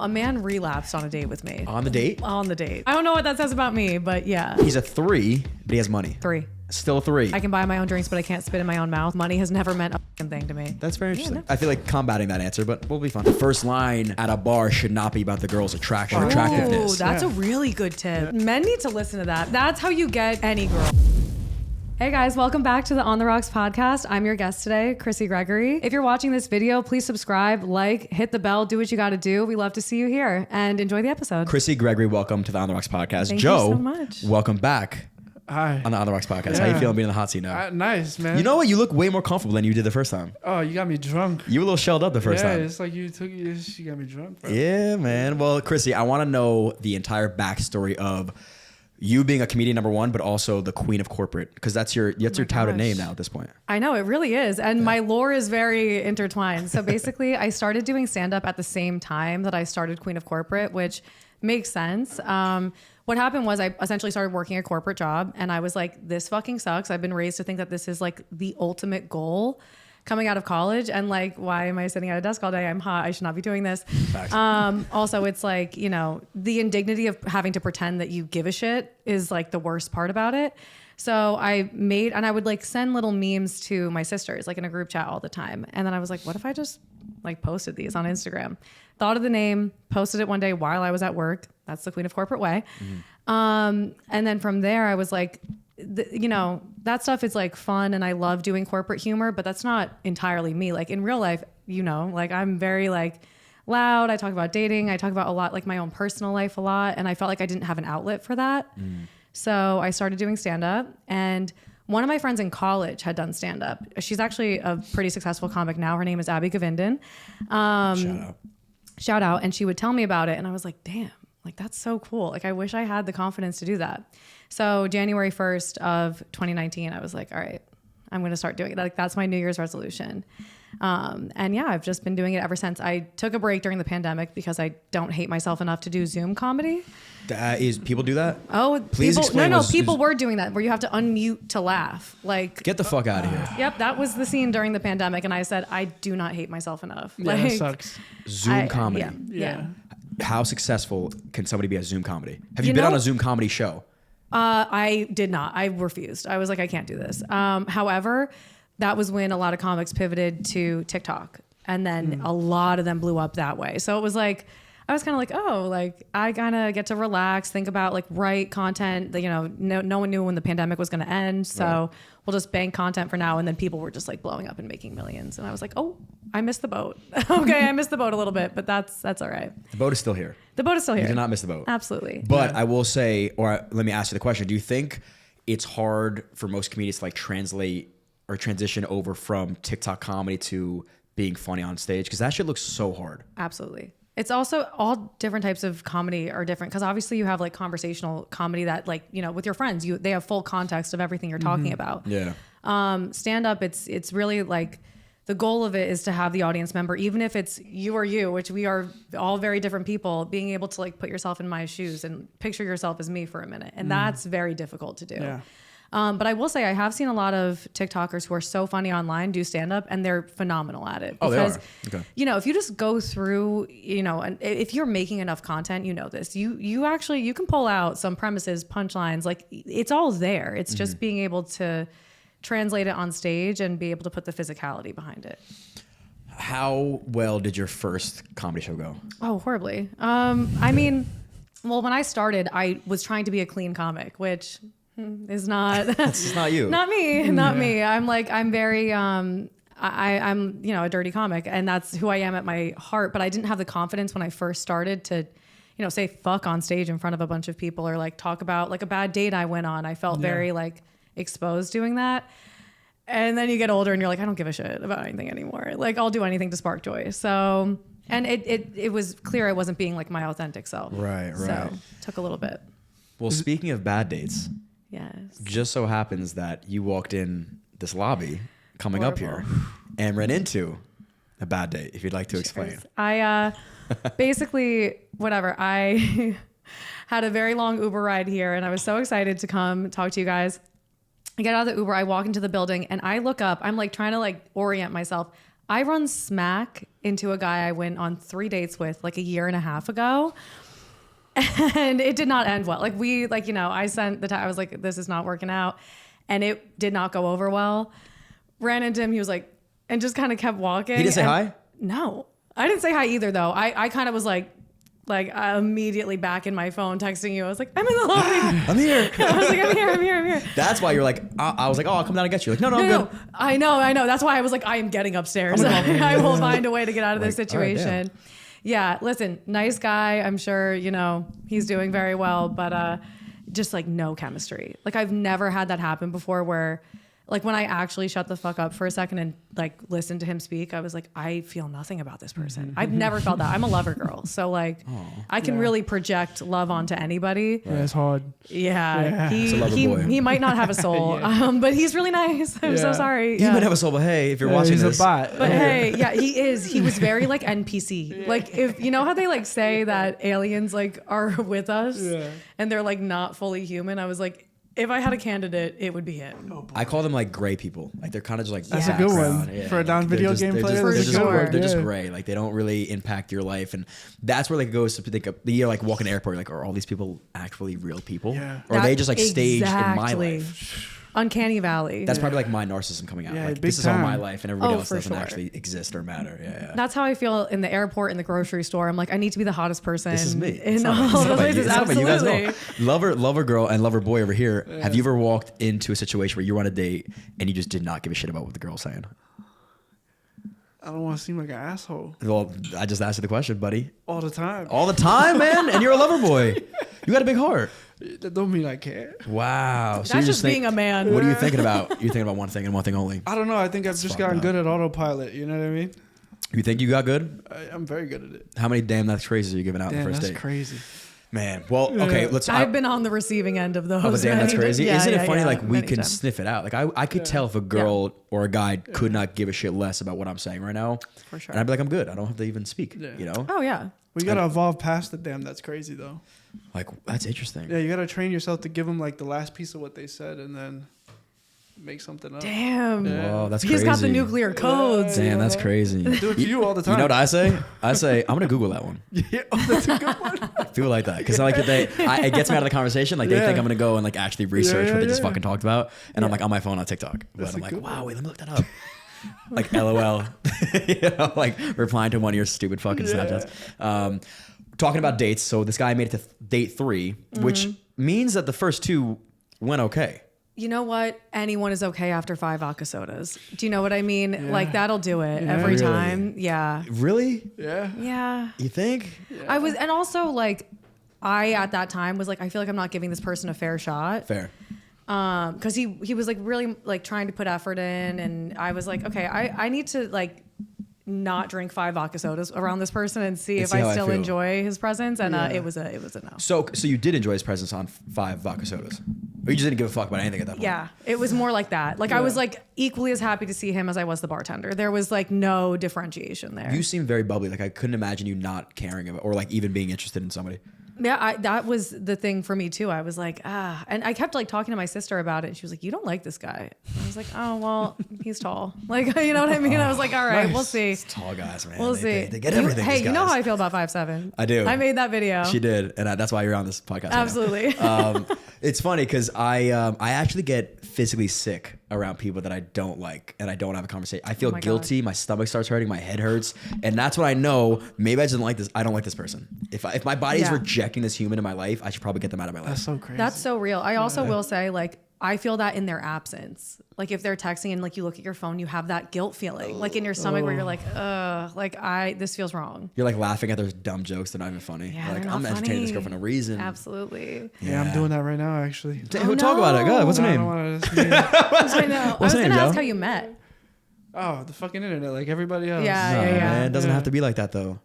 A man relapsed on a date with me. On the date? On the date. I don't know what that says about me, but yeah. He's a 3, but he has money. 3. Still a 3. I can buy my own drinks, but I can't spit in my own mouth. Money has never meant a fucking thing to me. That's very interesting. no. I feel like combating that answer, but we'll be fine. The first line at a bar should not be about the girl's attraction or attractiveness. Oh, that's a really good tip. Men need to listen to that. That's how you get any girl. Hey guys, welcome back to the On the Rocks podcast. I'm your guest today, Krissy Gregory. If you're watching this video, please subscribe, like, hit the bell, do what you got to do. We love to see you here and enjoy the episode. Krissy Gregory, welcome to the On the Rocks podcast. Thank Joe, you so much. welcome back Hi. on the On the Rocks podcast. Yeah. How you feeling being in the hot seat now? Nice, man. You know what? You look way more comfortable than you did the first time. Oh, you got me drunk. You were a little shelled up the first yeah, time. it's like you got me drunk, bro. Yeah, man. Well, Krissy, I want to know the entire backstory of you being a comedian, number one, but also the queen of corporate, because that's your touted name now at this point. I know, it really is. And my lore is very intertwined. So basically, I started doing stand-up at the same time that I started Queen of Corporate, which makes sense. What happened was I essentially started working a corporate job, and I was like, this fucking sucks. I've been raised to think that this is like the ultimate goal coming out of college, and like, why am I sitting at a desk all day? I'm hot. I should not be doing this. Also, it's like, you know, the indignity of having to pretend that you give a shit is like the worst part about it. So I would like send little memes to my sisters, like in a group chat all the time. And then I was like, what if I just like posted these on Instagram? Thought of the name, posted it one day while I was at work. That's the Queen of Corporate way. And then from there, I was like, you know, that stuff is like fun and I love doing corporate humor, but that's not entirely me. Like in real life, you know, like I'm very like loud. I talk about dating. I talk about a lot, like my own personal life a lot. And I felt like I didn't have an outlet for that. So I started doing stand-up, and one of my friends in college had done stand-up. She's actually a pretty successful comic now. Her name is Abby Govindan. Shout out. And she would tell me about it. And I was like, damn, like that's so cool. Like I wish I had the confidence to do that. So January 1st of 2019, I was like, all right, I'm going to start doing it. Like that's my New Year's resolution. And yeah, I've just been doing it ever since. I took a break during the pandemic because I don't hate myself enough to do Zoom comedy. People do that? Oh, Please explain. people were doing that where you have to unmute to laugh. Like, Get the fuck out of here. Yep, that was the scene during the pandemic, and I said I do not hate myself enough. Yeah, like, that sucks. Zoom comedy. Yeah. How successful can somebody be at Zoom comedy? Have you been on a Zoom comedy show? I did not. I refused. I was like, I can't do this. However, that was when a lot of comics pivoted to TikTok, and then a lot of them blew up that way. So it was like, I was kind of like, oh, like I kind of get to relax, think about like write content that, you know, no one knew when the pandemic was going to end. So we'll just bank content for now. And then people were just like blowing up and making millions. And I was like, oh, I missed the boat. Okay. I missed the boat a little bit, but that's all right. The boat is still here. The boat is still here. You did not miss the boat. Absolutely. But I will say, or let me ask you the question. Do you think it's hard for most comedians to like translate or transition over from TikTok comedy to being funny on stage? Because that shit looks so hard. Absolutely. It's also all different types of comedy are different, because obviously you have like conversational comedy that, like, you know, with your friends, they have full context of everything you're talking about. Yeah. Stand up, it's really like the goal of it is to have the audience member, even if it's you or you, which we are all very different people, being able to like put yourself in my shoes and picture yourself as me for a minute. And that's very difficult to do. Yeah. But I will say I have seen a lot of TikTokers who are so funny online do stand up, and they're phenomenal at it. Oh, because, they are. Okay. you know, if you just go through, you know, and if you're making enough content, you know this, you can pull out some premises, punchlines, like it's all there. It's just being able to translate it on stage and be able to put the physicality behind it. How well did your first comedy show go? Oh, horribly. I mean, well, when I started, I was trying to be a clean comic, which is not. It's not you. Not me. Not me. I'm very. I'm you know, a dirty comic, and that's who I am at my heart. But I didn't have the confidence when I first started to, you know, say fuck on stage in front of a bunch of people, or like talk about like a bad date I went on. I felt very like exposed doing that. And then you get older and you're like, I don't give a shit about anything anymore. Like I'll do anything to spark joy. So, and it was clear I wasn't being like my authentic self. Right. So took a little bit. Well, speaking of bad dates, Yes. just so happens that you walked in this lobby coming up here and ran into a bad date, if you'd like to explain. I basically, whatever, I had a very long Uber ride here, and I was so excited to come talk to you guys. I get out of the Uber, I walk into the building, and I look up, I'm like trying to like orient myself. I run smack into a guy I went on 3 dates with like a year and a half ago. And it did not end well. I sent I was like, this is not working out. And it did not go over well. Ran into him. He was like, and just kind of kept walking. He didn't say hi? No, I didn't say hi either though. I kind of was like immediately back in my phone texting you. I was like, I'm in the lobby. I'm here. I was like, I'm here. That's why you're like, I was like, oh, I'll come down and get you. Like, no, I'm good. I know. That's why I was like, I am getting upstairs. I will find a way to get out of this situation. All right, yeah, listen, nice guy. I'm sure, he's doing very well, but just like no chemistry. Like I've never had that happen before where like when I actually shut the fuck up for a second and like listened to him speak, I was like, I feel nothing about this person. I've never felt that. I'm a lover girl. So like I can really project love onto anybody. Yeah, it's hard. Yeah. It's a lover boy. He might not have a soul, but he's really nice. I'm so sorry. He might have a soul, but hey, if you're watching he's this. a bot. But hey, yeah, he is. He was very like NPC. Like if you know how they like say that aliens like are with us and they're like not fully human. I was like, if I had a candidate, it would be him. I call them like gray people. Like they're kind of just like that's a good one for a non-video game player. They're just gray. Like they don't really impact your life, and that's where like it goes to think. You're like walking the airport, you're like, are all these people actually real people? Yeah. Or are they just like staged in my life? Uncanny Valley. That's probably like my narcissism coming out. Yeah, like this is all my life, and everybody else for doesn't sure. actually exist or matter. Yeah. That's how I feel in the airport, in the grocery store. I'm like, I need to be the hottest person. This is me. In all those places. Absolutely. You guys know. Lover girl and lover boy over here. Yeah. Have you ever walked into a situation where you were on a date and you just did not give a shit about what the girl's saying? I don't want to seem like an asshole. Well, I just asked you the question, buddy. All the time. All the time, man. And you're a lover boy. You got a big heart. That don't mean I care. Wow. So that's just being a man. What are you thinking about? You're thinking about one thing and one thing only. I don't know. I think I've just gotten good at autopilot. You know what I mean? You think you got good? I'm very good at it. How many damn that's crazy are you giving out in the first date? That's crazy. Man, well, okay, let's. I've been on the receiving end of those. Oh, damn, that's crazy. Yeah, Isn't it funny? Like we many can times. sniff it out. Like I could tell if a girl or a guy could not give a shit less about what I'm saying right now. For sure. And I'd be like, I'm good. I don't have to even speak. Yeah. You know? Oh yeah. We gotta evolve past the damn. That's crazy though. Like that's interesting. Yeah, you gotta train yourself to give them like the last piece of what they said and then make something up. Damn. Yeah. Whoa, that's crazy. He's got the nuclear codes. Damn, that's crazy. I do it to you all the time. You know what I say? I say I'm gonna Google that one. Yeah, that's a good one. People like that because I like that it gets me out of the conversation. Like they think I'm gonna go and like actually research what they just fucking talked about, and I'm like on my phone on TikTok, but I'm like, wow, wait, let me look that up. Like LOL, like replying to one of your stupid fucking Snapchats. Talking about dates. So this guy made it to date 3, which means that the first 2 went okay. You know what? Anyone is okay after 5 vodka sodas. Do you know what I mean? Yeah. Like that'll do it every time. Yeah. Really? Yeah. Yeah. You think? Yeah. I was, and also like, I at that time was like, I feel like I'm not giving this person a fair shot. Fair. Because he was like really like trying to put effort in, and I was like, okay, I need to like not drink 5 vodka sodas around this person and see if I still enjoy his presence. And it was a no. So you did enjoy his presence on 5 vodka sodas, or you just didn't give a fuck about anything at that point? Yeah, it was more like that. Like I was like equally as happy to see him as I was the bartender. There was like no differentiation there. You seem very bubbly. Like I couldn't imagine you not caring about or like even being interested in somebody. Yeah, that was the thing for me too. I was like, and I kept like talking to my sister about it, and she was like, "You don't like this guy." And I was like, "Oh well, he's tall." Like, you know what I mean? I was like, "All right, we'll see." It's tall guys, man. We'll see. They get everything. Hey, these you know guys. how I feel about 5'7"? I do. I made that video. She did, and that's why you're on this podcast. Absolutely. Right it's funny because I actually get physically sick around people that I don't like and I don't have a conversation. I feel guilty. My stomach starts hurting. My head hurts, and that's when I know maybe I just don't like this. I don't like this person. If my body is rejecting this human in my life, I should probably get them out of my life. That's so crazy. That's so real. I also will say, like, I feel that in their absence. Like if they're texting and like you look at your phone, you have that guilt feeling, like in your stomach where you're like, this feels wrong. You're like laughing at their dumb jokes. They're not even funny. Yeah, like they're I'm not entertaining this girl funny. for no reason. Absolutely. Yeah, I'm doing that right now, actually. Talk about it. Go ahead. What's her name? I know. What's her name, I was going to Joe? ask how you met. Oh, the fucking internet, like everybody else. Yeah, No, yeah. man, it doesn't have to be like that though.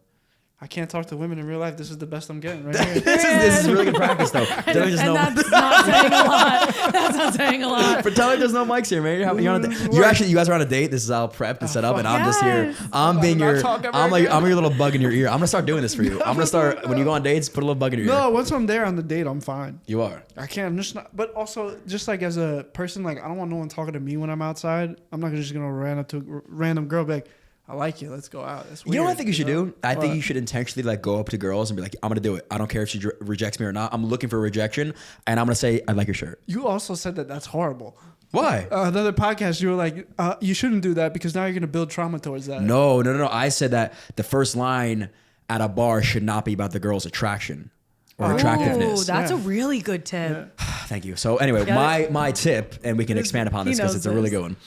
I can't talk to women in real life. This is the best I'm getting right here. this is really good practice though. And that's not saying a lot. That's not saying a lot. For telling there's no mics here, man. You're on a date. You guys are on a date. This is all prepped and set up, and I'm just here. I'm being your your little bug in your ear. I'm gonna start doing this for you. I'm gonna start when you go on dates, put a little bug in your ear. No, once I'm there on the date, I'm fine. You are. I can't. I'm just not. But also, just like as a person, like I don't want no one talking to me when I'm outside. I'm not just gonna run up to a random girl, be like, I like you. Let's go out. That's You weird. know what I think you should do? I think What? you should intentionally like go up to girls and be like, I'm gonna do it. I don't care if she rejects me or not. I'm looking for rejection, and I'm gonna say, I like your shirt. You also said that that's horrible. Why? Another podcast, you were like, you shouldn't do that because now you're gonna build trauma towards that. No. I said that the first line at a bar should not be about the girl's attraction or attractiveness. Oh, that's Yeah. a really good tip. Thank you. So anyway, Yeah. my tip, and we can expand upon this He because knows it's a really this. good one.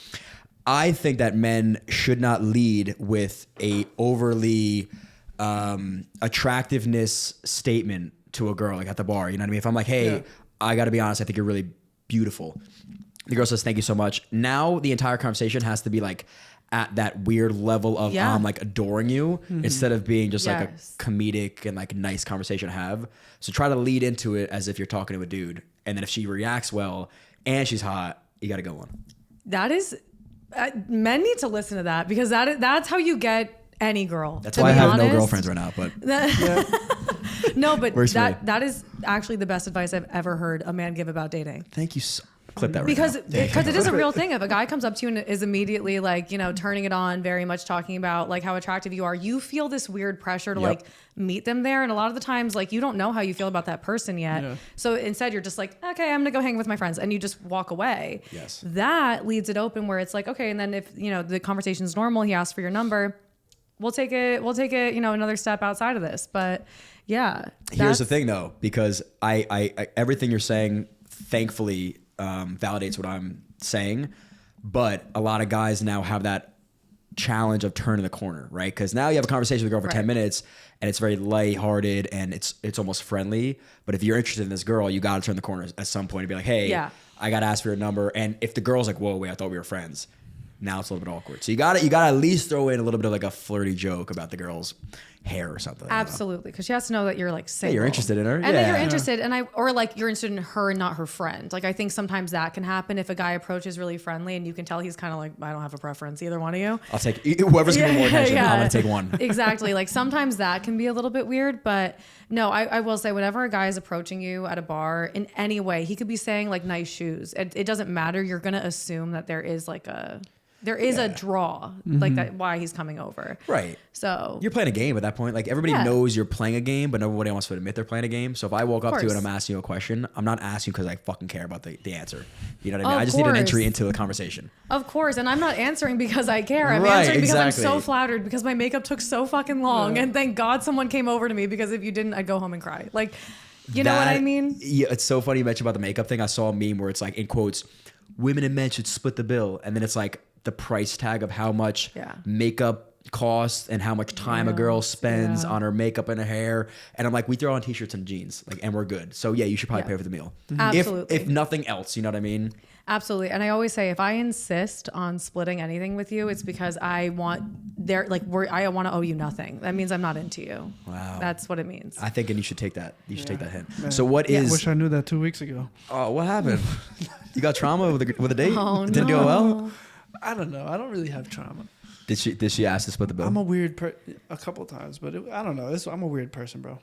I think that men should not lead with a overly attractiveness statement to a girl, like at the bar. You know what I mean? If I'm like, hey, Yeah. I got to be honest, I think you're really beautiful. The girl says, thank you so much. Now the entire conversation has to be like at that weird level of Yeah. I'm like adoring you instead of being just like Yes. a comedic and like nice conversation to have. So try to lead into it as if you're talking to a dude. And then if she reacts well and she's hot, you got to go on. That is, men need to listen to that because that's how you get any girl. That's to why I be have honest. no girlfriends right now. But No, but Works for me. that is actually the best advice I've ever heard a man give about dating. thank you. Clip that right Because now. it is a real thing. If a guy comes up to you and is immediately like, you know, turning it on, very much talking about like how attractive you are, you feel this weird pressure to Yep. like meet them there. And a lot of the times, like you don't know how you feel about that person yet. Yeah. So instead you're just like, okay, I'm gonna go hang with my friends, and you just walk away. Yes. That leaves it open where it's like, okay, and then if you know the conversation's normal, he asks for your number. We'll take it, you know, another step outside of this. But yeah. Here's the that's- thing though, because I everything you're saying, thankfully, validates what I'm saying. But a lot of guys now have that challenge of turning the corner, right? Because now you have a conversation with a girl for 10 Right. minutes and it's very lighthearted and it's almost friendly. But if you're interested in this girl, you got to turn the corner at some point and be like, hey, Yeah. I got to ask for your number. And if the girl's like, whoa, wait, I thought we were friends. Now it's a little bit awkward. So you got to at least throw in a little bit of like a flirty joke about the girl's hair or something. Absolutely, because she has to know that you're like single. you're interested in her. and that Yeah. you're interested, or like you're interested in her and not her friend. Like I think sometimes that can happen if a guy approaches really friendly and you can tell he's kind of like, I don't have a preference, either one of you. I'll take whoever's giving more attention. I'm going to take one. Exactly. Like sometimes that can be a little bit weird, but no, I will say whenever a guy is approaching you at a bar in any way, he could be saying like nice shoes. It doesn't matter. You're gonna assume that there is like a draw, like that why he's coming over. Right. So You're playing a game at that point. Like everybody Yeah. knows you're playing a game, but nobody wants to admit they're playing a game. So if I walk up to you course. and I'm asking you a question, I'm not asking because I fucking care about the answer. You know what I mean? Of I just need an entry course. into the conversation. Of course, and I'm not answering because I care. I'm Right, answering because I'm exactly. so flattered because my makeup took so fucking long, and thank God someone came over to me because if you didn't, I'd go home and cry. Like, you know what I That- mean? Yeah, it's so funny you mentioned about the makeup thing. I saw a meme where it's like, in quotes, women and men should split the bill. And then it's like the price tag of how much Yeah. makeup costs and how much time a girl spends yeah. on her makeup and her hair. And I'm like, we throw on t-shirts and jeans, like, and we're good. So yeah, you should probably Yeah. pay for the meal. Absolutely. If nothing else, you know what I mean? Absolutely. And I always say, if I insist on splitting anything with you, it's because I want I want to owe you nothing. That means I'm not into you. Wow. That's what it means. I think, and you should take that. You should take that hint. Man. So what I is? wish I knew that 2 weeks ago. Oh, what happened? You got trauma with a date? Oh, It didn't go well. no. I don't know. I don't really have trauma. Did she ask to split the bill? I'm a weird a couple times, but I don't know. I'm a weird person, bro.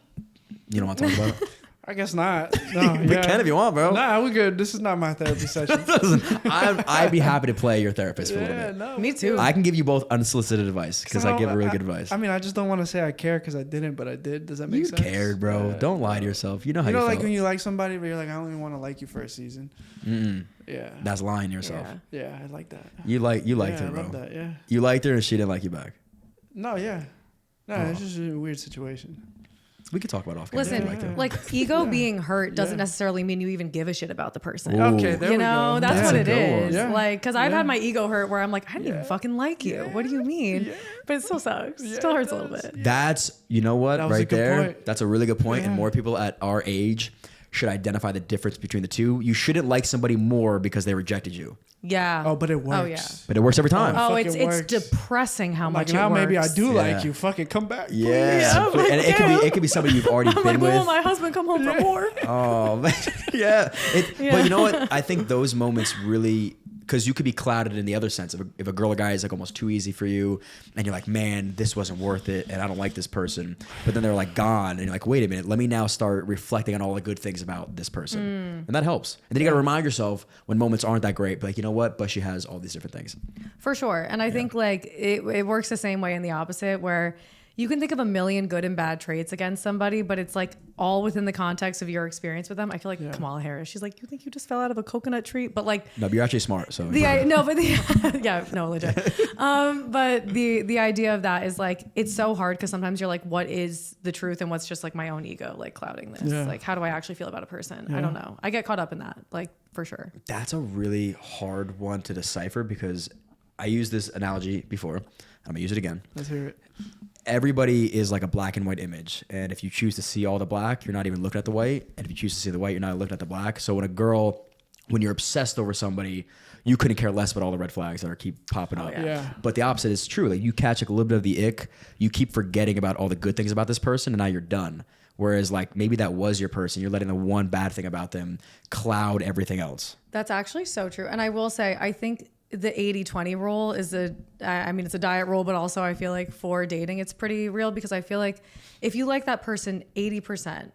You don't want to talk about it? I guess not. No, We can if you want, bro. Nah, we're good. This is not my therapy session. Listen, I'd be happy to play your therapist for a little bit. no. Me too. I can give you both unsolicited advice because I give really good advice. I mean, I just don't want to say I care because I didn't, but I did. Does that make You sense? cared, bro. Yeah. Don't lie to yourself. You know how You you know, felt. like when you like somebody, but you're like, I only want to like you for a season. Mm-mm. Yeah. That's lying to yourself. Yeah. Yeah, I like that. You liked Yeah, her, I bro. love that. Yeah. You liked her and she didn't like you back. No, yeah. No, Oh. it's just a weird situation. We could talk about off camera if Listen, you'd like to. like ego Yeah. being hurt doesn't Yeah. necessarily mean you even give a shit about the person. Ooh. Okay, there You we know, go. that's That's what a it good one. is. Yeah. Like, because I've Yeah. had my ego hurt where I'm like, I didn't even Yeah. fucking like you. What do you mean? Yeah. But it still sucks. Yeah, Still it hurts a little does. bit. That's, you know what, That was a right good there. point. That's a really good point. And Yeah. more people at our age should identify the difference between the two. You shouldn't like somebody more because they rejected you, Yeah. Oh, but it works. Oh, yeah. but it works every time. Oh, fucking it's works. depressing how I'm much like, now it works. maybe I do Yeah. like you. Fucking come back. please. Yeah, I'm like, and it could be somebody you've already I'm been like, with. will my husband come home from war? Oh man, yeah. Yeah. But you know what? I think those moments really because you could be clouded in the other sense. If a girl or guy is like almost too easy for you, and you're like, man, this wasn't worth it, and I don't like this person, but then they're like gone, and you're like, wait a minute, let me now start reflecting on all the good things about this person, and that helps. And then you got to remind yourself when moments aren't that great, but like, you know what? But she has all these different things. For sure. And I think like it works the same way in the opposite, where you can think of a million good and bad traits against somebody, but it's like all within the context of your experience with them. I feel like Kamala Harris, she's like, you think you just fell out of a coconut tree? But like, No, but you're actually smart. So legit. But the idea of that is like, it's so hard because sometimes you're like, what is the truth and what's just like my own ego, like clouding this? Yeah. Like, how do I actually feel about a person? I don't know. I get caught up in that, like for sure. That's a really hard one to decipher because I used this analogy before. I'm gonna use it again. Let's hear it. Everybody is like a black and white image. And if you choose to see all the black, you're not even looking at the white. And if you choose to see the white, you're not looking at the black. So when you're obsessed over somebody, you couldn't care less about all the red flags that are keep popping up. Yeah. But the opposite is true. Like you catch like a little bit of the ick, you keep forgetting about all the good things about this person, and now you're done. Whereas like maybe that was your person. You're letting the one bad thing about them cloud everything else. That's actually so true. And I will say, I think the 80-20 rule is it's a diet rule, but also I feel like for dating, it's pretty real because I feel like if you like that person 80%,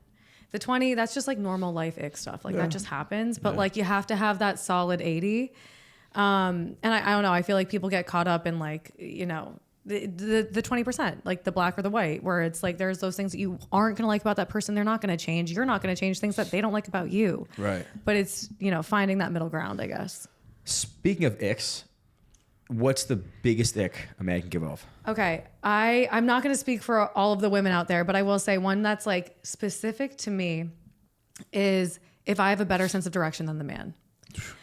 the 20, that's just like normal life ick stuff. Like that just happens, but like you have to have that solid 80. And I don't know. I feel like people get caught up in like, you know, the 20%, like the black or the white, where it's like, there's those things that you aren't going to like about that person. They're not going to change. You're not going to change things that they don't like about you. Right. But it's, you know, finding that middle ground, I guess. Speaking of icks, what's the biggest ick a man can give off? Okay. I'm not going to speak for all of the women out there, but I will say one that's like specific to me is if I have a better sense of direction than the man.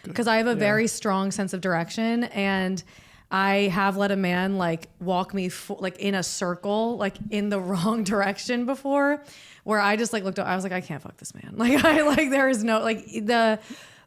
Because I have a very strong sense of direction, and I have let a man like walk me like in a circle, like in the wrong direction before, where I just like looked up, I was like, I can't fuck this man. Like there is no, like the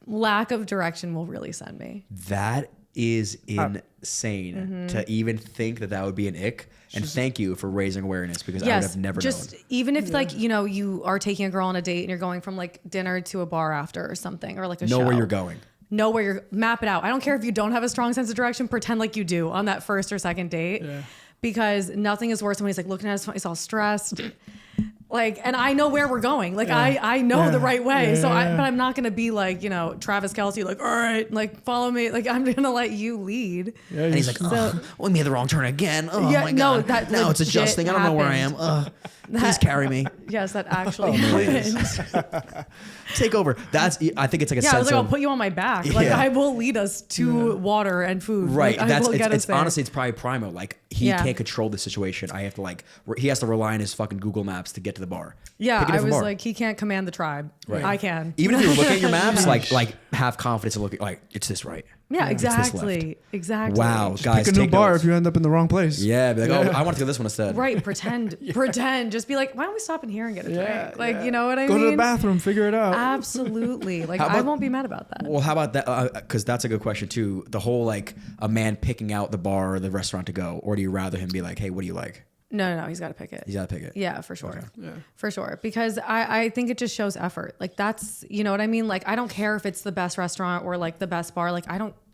lack of direction will really send me. That is insane to even think that would be an ick. And thank you for raising awareness because I would have never known. Even if like, you know, you are taking a girl on a date and you're going from like dinner to a bar after or something, or like a show. Know where you're going. Know where you're, map it out. I don't care if you don't have a strong sense of direction, pretend like you do on that first or second date. Yeah. Because nothing is worse than when he's like looking at his phone, he's all stressed. Like, and I know where we're going. Like, I know the right way. But I'm not going to be like, you know, Travis Kelce, like, all right, like, follow me. Like, I'm going to let you lead. Yeah, and he's like, oh, we made the wrong turn again. Oh my God. Now it's adjusting. I don't know where I am. Please carry me. Yes, that actually happened. Take over. I think it's like a sense I was like, I'll put you on my back. Like, I will lead us to water and food. Right. Like, it's honestly, it's probably primo. Like, he can't control the situation. I have to he has to rely on his fucking Google Maps to get to the bar. Yeah, I was like, he can't command the tribe. Right. I can. Even if you're looking at your maps, like have confidence in looking, like, it's this right. Yeah, exactly. Exactly. Wow, Just guys, pick a new bar notes. if you end up in the wrong place. Yeah, be like, oh, I want to do this one instead. Right, pretend. Just be like, why don't we stop in here and get a drink? Like, you know what I mean? Go to the bathroom, figure it out. Absolutely. Like, I won't be mad about that. Well, how about that? Because that's a good question too. The whole like a man picking out the bar or the restaurant to go, or do you rather him be like, hey, what do you like? No, he's got to pick it. He's got to pick it. Yeah, for sure. Okay. Yeah. For sure. Because I think it just shows effort. Like that's, you know what I mean? Like I don't care if it's the best restaurant or like the best bar. Like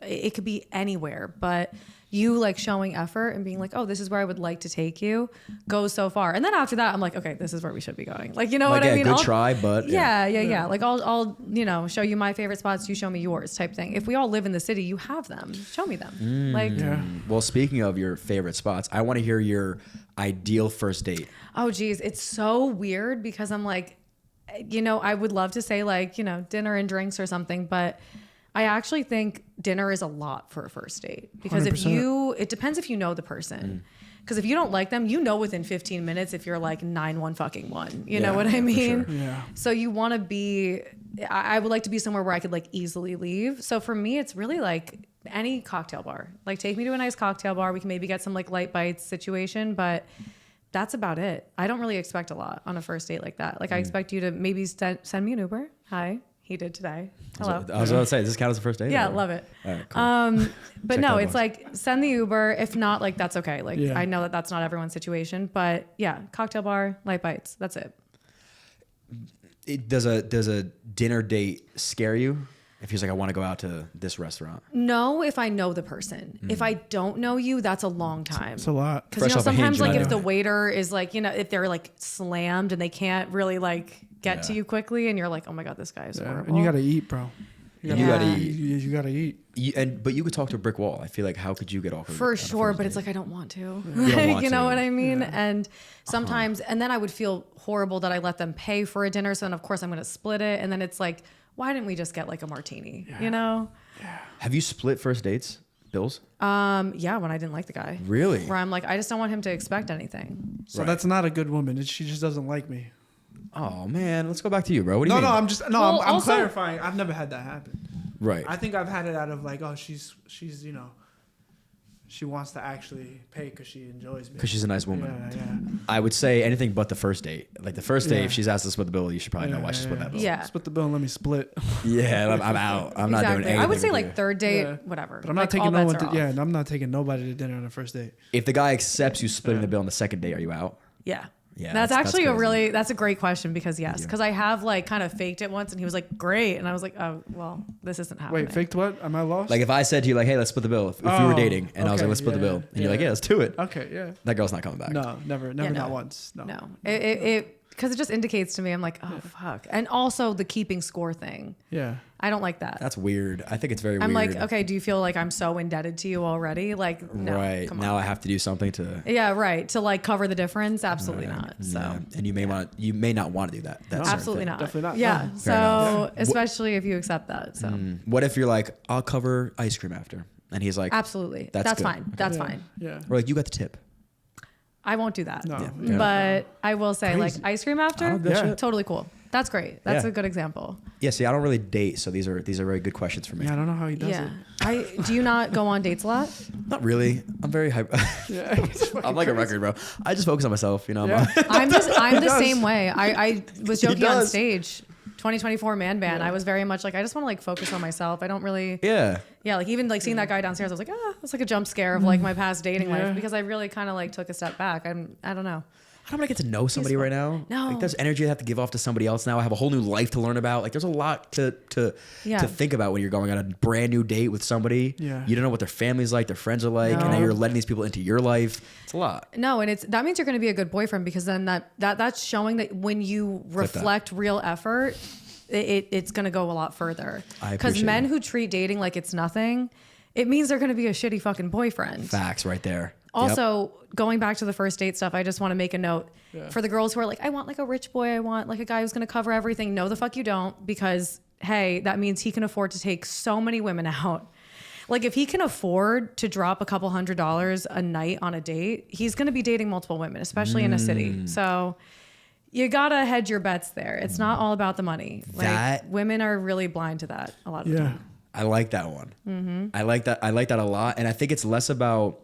it could be anywhere, but you like showing effort and being like, oh, this is where I would like to take you goes so far. And then after that, I'm like, okay, this is where we should be going. Like, you know what I mean? Good try, but yeah. Like I'll, you know, show you my favorite spots. You show me yours type thing. If we all live in the city, you have them. Show me them. Well, speaking of your favorite spots, I want to hear your ideal first date. Oh, geez. It's so weird because I'm like, you know, I would love to say like, you know, dinner and drinks or something, but I actually think dinner is a lot for a first date because 100%. it depends if you know the person. Because if you don't like them, you know within 15 minutes if you're like 9-1-1. You know what I mean? For sure. Yeah. So you want to be, I would like to be somewhere where I could like easily leave. So for me, it's really like any cocktail bar. Like take me to a nice cocktail bar. We can maybe get some like light bites situation, but that's about it. I don't really expect a lot on a first date like that. Like I expect you to maybe send me an Uber. Hi. He did today. Hello. I was about to say, does this count as a first date? Yeah, or? love it. All right, cool. But Check no, that it's box. like send the Uber. If not, like that's okay. Like Yeah. I know that that's not everyone's situation, but yeah, cocktail bar, light bites. That's it. Does a dinner date scare you? If he's like, I want to go out to this restaurant. No, if I know the person. If I don't know you, that's a long time. It's a lot. Because Fresh off a sometimes Hinge, like you if know. the waiter is like, if they're like slammed and they can't really like get to you quickly, and you're like, oh my god, this guy is horrible. And you gotta eat, bro. You gotta eat. You gotta eat. But you could talk to a brick wall. I feel like how could you get off of For on a sure, first but it's date? like I don't want to. You don't want You know to. what I mean? And sometimes, and then I would feel horrible that I let them pay for a dinner. So then of course I'm gonna split it, and then it's like, why didn't we just get like a martini? You know? Have you split first dates bills? Yeah, when I didn't like the guy. Really? Where I'm like, I just don't want him to expect anything. So that's not a good woman. She just doesn't like me. Oh man, let's go back to you, bro. What do you mean? Well, I'm also- clarifying. I've never had that happen. Right. I think I've had it out of like, oh, she's she wants to actually pay because she enjoys me. Because she's a nice woman. Yeah. I would say anything but the first date. Like the first date, Yeah. if she's asked to split the bill, you should probably know why she split that bill. Yeah. Split the bill and let me split. Yeah, I'm out. I'm not doing anything. I would say with like you. third date, Yeah. whatever. But I'm not Like, taking all no bets one. are To, yeah, off. and I'm not taking nobody to dinner on the first date. If the guy accepts you splitting the bill on the second date, are you out? Yeah. Yeah, That's that's actually crazy. that's a great question because because I have like kind of faked it once and he was like, great. And I was like, oh, well, this isn't happening. Wait, faked what? Am I lost? Like if I said to you, like, hey, let's split the bill. If we were Oh, dating and I was like, okay, let's split the yeah, bill, and you're like, yeah. yeah, let's do it. Okay, yeah. That girl's not coming back. No, never, no. not once. No. No, it because it just indicates to me, I'm like, oh, fuck. And also the keeping score thing. Yeah. I don't like that. That's weird. I think it's very I'm weird. like, okay, do you feel like I'm so indebted to you already? Like, no, right. come Now on. I have to do something to. Yeah, right. To like cover the difference? Absolutely not. So. Yeah. And you may not want to do that. That's Absolutely not. Definitely not. Yeah. No. So, enough. especially if you accept that. So, What if you're like, I'll cover ice cream after, and he's like, absolutely. That's That's good. fine. That's Yeah. fine. Yeah. or like, you got the tip. I won't do that. No. Yeah. But I will say, like, Crazy. ice cream after, don't do that shit. totally cool. That's great. That's Yeah. a good example. Yeah. See, I don't really date, so these are very good questions for me. Yeah, I don't know how he does Yeah. it. Do you not go on dates a lot? Not really. I'm very hyper. Yeah. I'm like a record, bro. I just focus on myself. You know. Yeah. I'm the does. same way. I was joking on does. stage. 2024 man band. I was very much like, I just want to like focus on myself. I don't really. Yeah. Yeah, like even like seeing that guy downstairs, I was like, it's like a jump scare of like my past dating Yeah. life because I really kind of like took a step back. I don't know. I don't want to get to know somebody right now. No. Like there's energy I have to give off to somebody else now. I have a whole new life to learn about. Like there's a lot to Yeah. think about when you're going on a brand new date with somebody. Yeah. You don't know what their family's like, their friends are like, and No. now you're letting these people into your life. It's a lot. No, and that means you're going to be a good boyfriend because then that's showing that when you that. reflect real effort, it's going to go a lot further. I Because appreciate men it. who treat dating like it's nothing, it means they're going to be a shitty fucking boyfriend. Facts right there. Also, going back to the first date stuff, I just want to make a note for the girls who are like, I want like a rich boy. I want like a guy who's going to cover everything. No, the fuck you don't. Because, hey, that means he can afford to take so many women out. Like if he can afford to drop a couple $100 a night on a date, he's going to be dating multiple women, especially in a city. So you got to hedge your bets there. It's not all about the money. Like That- women are really blind to that a lot of the Yeah. time. I like that one. I like that. I like that a lot. And I think it's less about,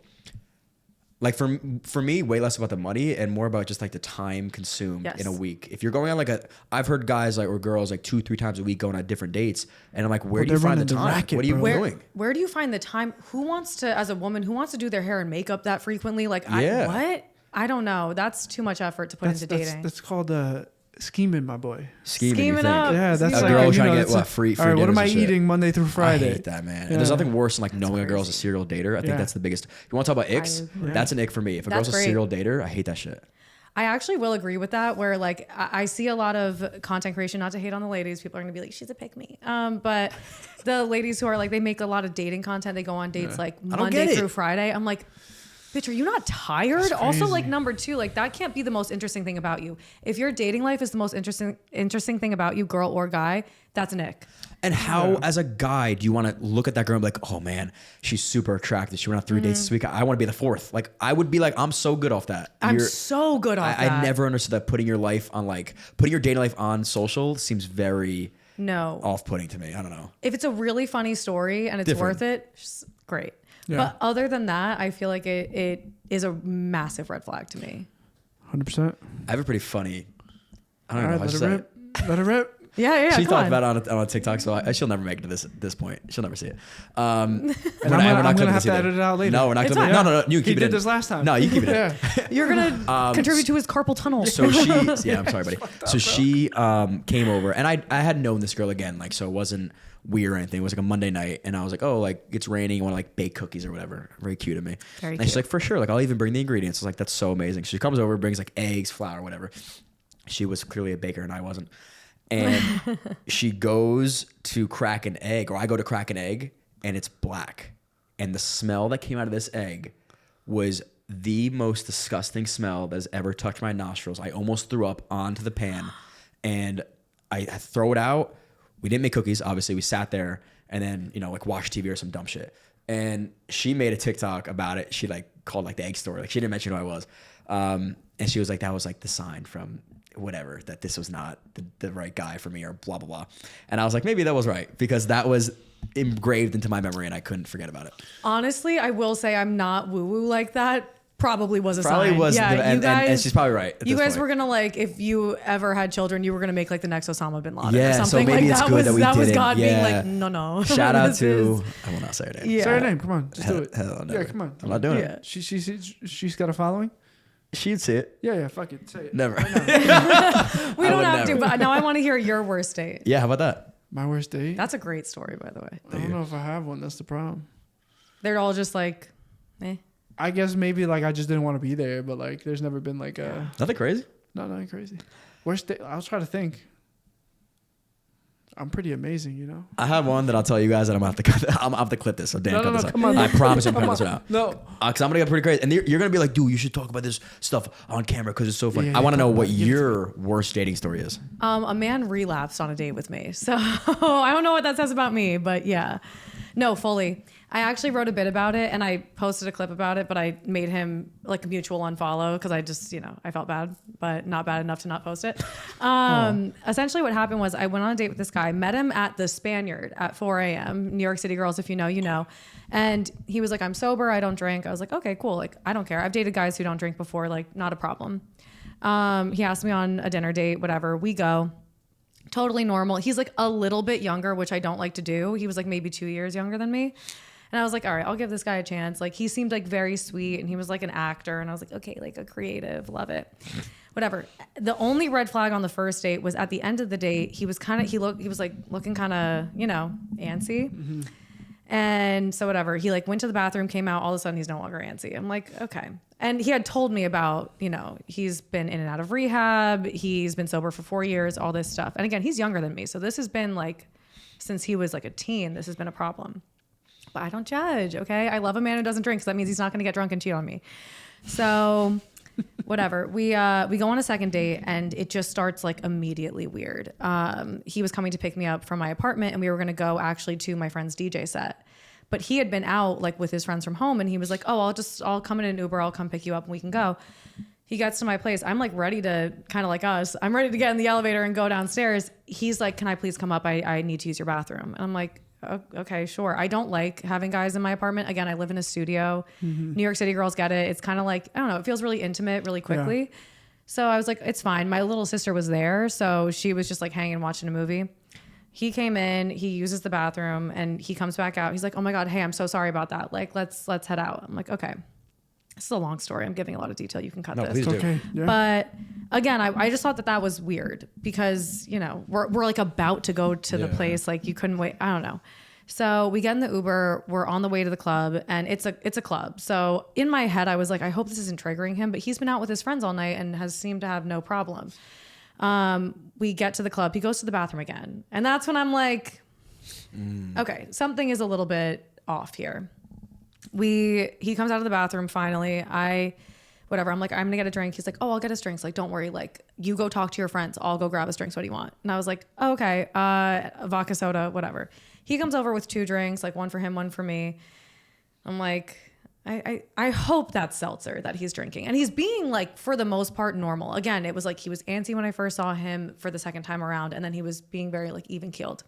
like for me, way less about the money and more about just like the time consumed Yes. in a week. If you're going on I've heard guys like or girls like 2-3 times a week going on different dates, and I'm like, where Well, do you they're find the running the time? racket, What are you bro. doing? Where do you find the time? Who wants to, as a woman, who wants to do their hair and makeup that frequently? Like, Yeah. what? I don't know. That's too much effort to put into dating. That's called scheming, my boy. Scheming, you Scheming think? up. Yeah, that's A like girl you trying to know, get it's what, like, free all right, what dinners am I and shit. eating Monday through Friday? I hate that, man. Yeah. And there's nothing worse than like knowing a girl's a serial dater. I think Yeah. that's the biggest. You want to talk about icks? agree. That's an ick for me. If a That's girl's a great. serial dater, I hate that shit. I actually will agree with that. Where like I see a lot of content creation. Not to hate on the ladies, people are gonna be like, "She's a pick me." But the ladies who are like, they make a lot of dating content. They go on dates like don't Monday get it. through Friday. I'm like, bitch, are you not tired? That's Also, crazy. like number two, like that can't be the most interesting thing about you. If your dating life is the most interesting thing about you, girl or guy, that's an ick. And how, as a guy, do you want to look at that girl and be like, oh man, she's super attractive. She went on 3 dates this week. I want to be the fourth. Like, I would be like, I'm so good off that. I'm You're- so good off I that. never understood that putting your life on putting your dating life on social seems very No. off-putting to me. I don't know. If it's a really funny story and it's Different. worth it, great. Yeah. But other than that, I feel like it is a massive red flag to me. 100%. I have a pretty funny. I All don't know right, how to let it say rip. Let it rip. Yeah. She come talked on. about it on TikTok, so she'll never make it to this point. She'll never see it. And I'm gonna have to edit it out later. No, we're not It's clipping it. fine. No. You He keep it did in. this last time. No, you keep it in. Yeah. You're gonna contribute to his carpal tunnel. So she, I'm sorry, buddy. So she came over, and I had known this girl again, like, so it wasn't weird or anything. It was like a Monday night, and I was like, oh, like it's raining, you want to like bake cookies or whatever. Very cute of me. Very and she's cute. like, for sure, like I'll even bring the ingredients. I was like, that's so amazing. She comes over, brings like eggs, flour, whatever. She was clearly a baker, and I wasn't. And she goes to crack an egg, or I go to crack an egg, and it's black. And the smell that came out of this egg was the most disgusting smell that has ever touched my nostrils. I almost threw up onto the pan, and I throw it out. We didn't make cookies, obviously. We sat there and then, like watched TV or some dumb shit. And she made a TikTok about it. She like called like the egg store. Like she didn't mention who I was. And she was like, that was like the sign from whatever, that this was not the right guy for me or blah, blah, blah. And I was like, maybe that was right, because that was engraved into my memory and I couldn't forget about it. Honestly, I will say I'm not woo-woo like that. Probably was a Probably sign. was. Yeah, you guys, and she's probably right. You guys were gonna like, if you ever had children, you were gonna make like the next Osama bin Laden Yeah, or so something. maybe like it's that good was that we was didn't. God being Yeah. like, no. Shout out This to, is- I will not say her name. Yeah. Say her name. Come on, just do it. Hell, never. Yeah, come on. I'm not doing Yeah. it. She's got a following. She'd see it. Yeah. Fuck it. Say it. Never. We I don't would have to, never. but now I want to hear your worst date. Yeah, how about that? My worst date. That's a great story, by the way. I don't know if I have one. That's the problem. They're all just like, eh. I guess maybe like I just didn't want to be there, but like there's never been like a Nothing crazy? nothing crazy. Worst date. I was trying to think. I'm pretty amazing, you know. I have one that I'll tell you guys that I'm gonna have to clip this. So Dan, No, cut no, this no, out. come on. I promise I'm Come cutting this on. out. No. Because I'm gonna get pretty crazy, and you're gonna be like, dude, you should talk about this stuff on camera because it's so funny. Yeah, I want to talk know about what it. Give it to your worst dating story is. A man relapsed on a date with me. So I don't know what that says about me, but yeah. No, fully. I actually wrote a bit about it and I posted a clip about it, but I made him like a mutual unfollow because I just, I felt bad, but not bad enough to not post it. Essentially what happened was I went on a date with this guy, met him at the Spaniard at 4 a.m. New York City girls, if you know, you know. And he was like, I'm sober, I don't drink. I was like, okay, cool. Like, I don't care. I've dated guys who don't drink before, like not a problem. He asked me on a dinner date, whatever. We go. Totally normal. He's like a little bit younger, which I don't like to do. He was like maybe 2 years younger than me. And I was like, all right, I'll give this guy a chance. Like he seemed like very sweet and he was like an actor. And I was like, okay, like a creative, love it. Whatever. The only red flag on the first date was at the end of the date, he was like looking kind of, antsy. Mm-hmm. And so whatever, he like went to the bathroom, came out, all of a sudden he's no longer antsy. I'm like, okay. And he had told me about, he's been in and out of rehab. He's been sober for 4 years, all this stuff. And again, he's younger than me. So this has been like, since he was like a teen, this has been a problem. But I don't judge, okay? I love a man who doesn't drink, so that means he's not going to get drunk and cheat on me. So whatever. We go on a second date and it just starts like immediately weird. He was coming to pick me up from my apartment and we were going to go actually to my friend's DJ set. But he had been out like with his friends from home and he was like, oh, I'll come in an Uber. I'll come pick you up and we can go. He gets to my place. I'm like ready to kind of like us. I'm ready to get in the elevator and go downstairs. He's like, can I please come up? I need to use your bathroom. And I'm like, okay, sure. I don't like having guys in my apartment. Again, I live in a studio. Mm-hmm. New York City girls get it. It's kind of like, I don't know. It feels really intimate really quickly. Yeah. So I was like, it's fine. My little sister was there. So she was just like hanging, watching a movie. He came in, he uses the bathroom and he comes back out. He's like, oh my God, hey, I'm so sorry about that. Like, let's head out. I'm like, okay. This is a long story. I'm giving a lot of detail. You can cut this. Please do. Okay. Yeah. But again, I just thought that was weird because, we're like about to go to the place. Like you couldn't wait. I don't know. So we get in the Uber, we're on the way to the club and it's a club. So in my head, I was like, I hope this isn't triggering him, but he's been out with his friends all night and has seemed to have no problem. We get to the club, he goes to the bathroom again. And that's when I'm like, okay, something is a little bit off here. He comes out of the bathroom finally. I'm like, I'm gonna get a drink. He's like, oh, I'll get us drinks. Like, don't worry. Like, you go talk to your friends. I'll go grab us drinks. What do you want? And I was like, oh, okay. Vodka soda, whatever. He comes over with 2 drinks, like one for him, one for me. I'm like, I hope that's seltzer that he's drinking. And he's being like, for the most part, normal. Again, it was like, he was antsy when I first saw him for the second time around. And then he was being very like even keeled.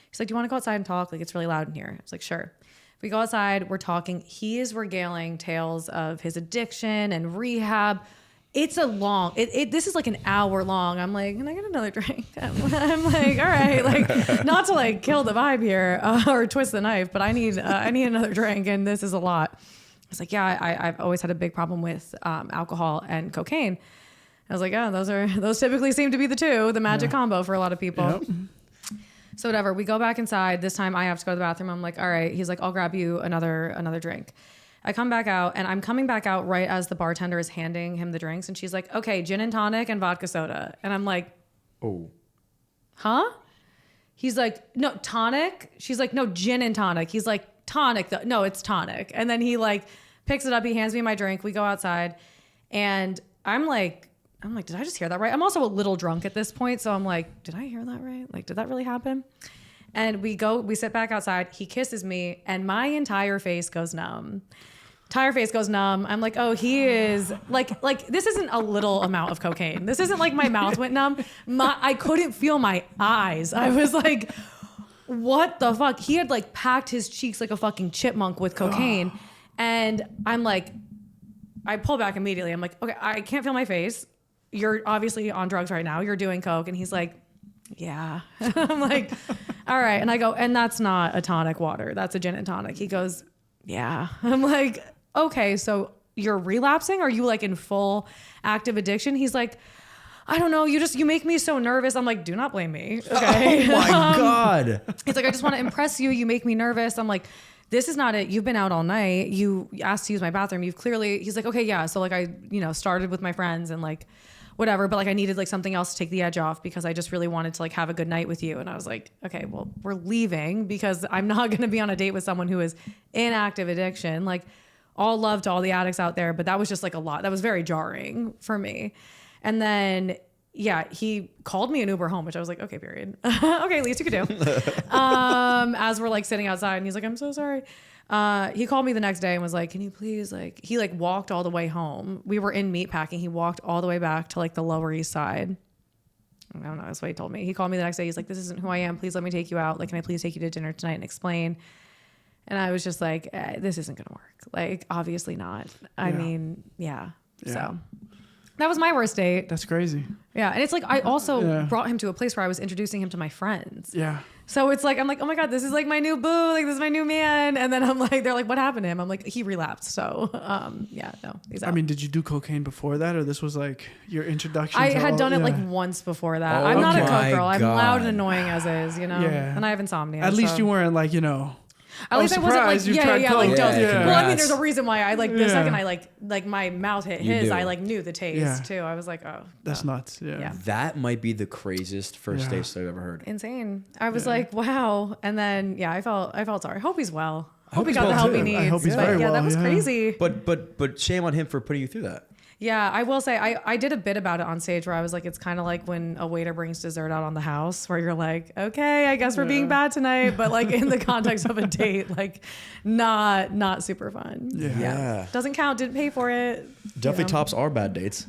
He's like, do you want to go outside and talk? Like, it's really loud in here. I was like, sure. We go outside, we're talking. He is regaling tales of his addiction and rehab. It's a long, this is like an hour long. I'm like, can I get another drink? I'm like, all right, like not to like kill the vibe here or twist the knife, but I need another drink. And this is a lot. It's like, yeah, I've always had a big problem with alcohol and cocaine. I was like, oh, those typically seem to be the magic combo for a lot of people. Yep. So whatever, we go back inside. This time I have to go to the bathroom. I'm like, all right. He's like, I'll grab you another drink. I come back out, and I'm coming back out right as the bartender is handing him the drinks. And she's like, okay, gin and tonic and vodka soda. And I'm like, Oh. huh? He's like, no, tonic. She's like, no, gin and tonic. He's like, tonic. No, it's tonic. And then he like picks it up. He hands me my drink. We go outside, and I'm like, did I just hear that right? I'm also a little drunk at this point. So I'm like, did I hear that right? Like, did that really happen? And we sit back outside. He kisses me, and my entire face goes numb. I'm like, oh, he is like this isn't a little amount of cocaine. This isn't like my mouth went numb. I couldn't feel my eyes. I was like, what the fuck? He had like packed his cheeks like a fucking chipmunk with cocaine. And I'm like, I pull back immediately. I'm like, okay, I can't feel my face. You're obviously on drugs right now. You're doing coke. And he's like, yeah. I'm like, all right. And I go, and that's not a tonic water. That's a gin and tonic. He goes, yeah. I'm like, okay, so you're relapsing? Are you like in full active addiction? He's like, I don't know. You make me so nervous. I'm like, do not blame me. Okay. Oh my God. He's like, I just want to impress you. You make me nervous. I'm like, this is not it. You've been out all night. You asked to use my bathroom. He's like, okay, yeah. So like I, started with my friends and like whatever, but like I needed like something else to take the edge off because I just really wanted to like have a good night with you. And I was like, okay, well, we're leaving because I'm not going to be on a date with someone who is in active addiction. Like, all love to all the addicts out there, but that was just like a lot. That was very jarring for me. And then, yeah, he called me an Uber home, which I was like, okay, period. Okay, least you could do. As we're like sitting outside, and he's like, I'm so sorry. He called me the next day and was like, can you please he like walked all the way home. We were in meatpacking. He walked all the way back to like the Lower East Side. I don't know. That's what he told me. He called me the next day. He's like, this isn't who I am. Please let me take you out. Like, can I please take you to dinner tonight and explain? And I was just like, this isn't going to work. Like, obviously not. I mean, yeah. So that was my worst date. That's crazy. Yeah. And it's like, I also brought him to a place where I was introducing him to my friends. Yeah. So it's like, I'm like, oh my God, this is like my new boo. Like, this is my new man. And then I'm like, they're like, what happened to him? I'm like, he relapsed. So, yeah, no, he's out. I mean, did you do cocaine before that, or this was like your introduction? I had done it like once before that. I'm not a coke girl. I'm loud and annoying as is, Yeah. and I have insomnia. At least you weren't like, at least I wasn't like, like, don't. Yeah, well, I mean, there's a reason why I like the second I like my mouth hit his, I like knew the taste Yeah. too. I was like, oh, That's nuts. Yeah. That might be the craziest first taste I've ever heard. insane. I was like, wow. And then I felt sorry. Hope he's well. Hope he he's got the well, help too. he needs. I hope he's But very yeah, well, that was yeah. crazy. But shame on him for putting you through that. Yeah, I will say I did a bit about it on stage where I was like, it's kind of like when a waiter brings dessert out on the house where you're like, okay, I guess we're being bad tonight, but like in the context of a date, like not super fun. Yeah. Doesn't count, didn't pay for it. Definitely tops our bad dates.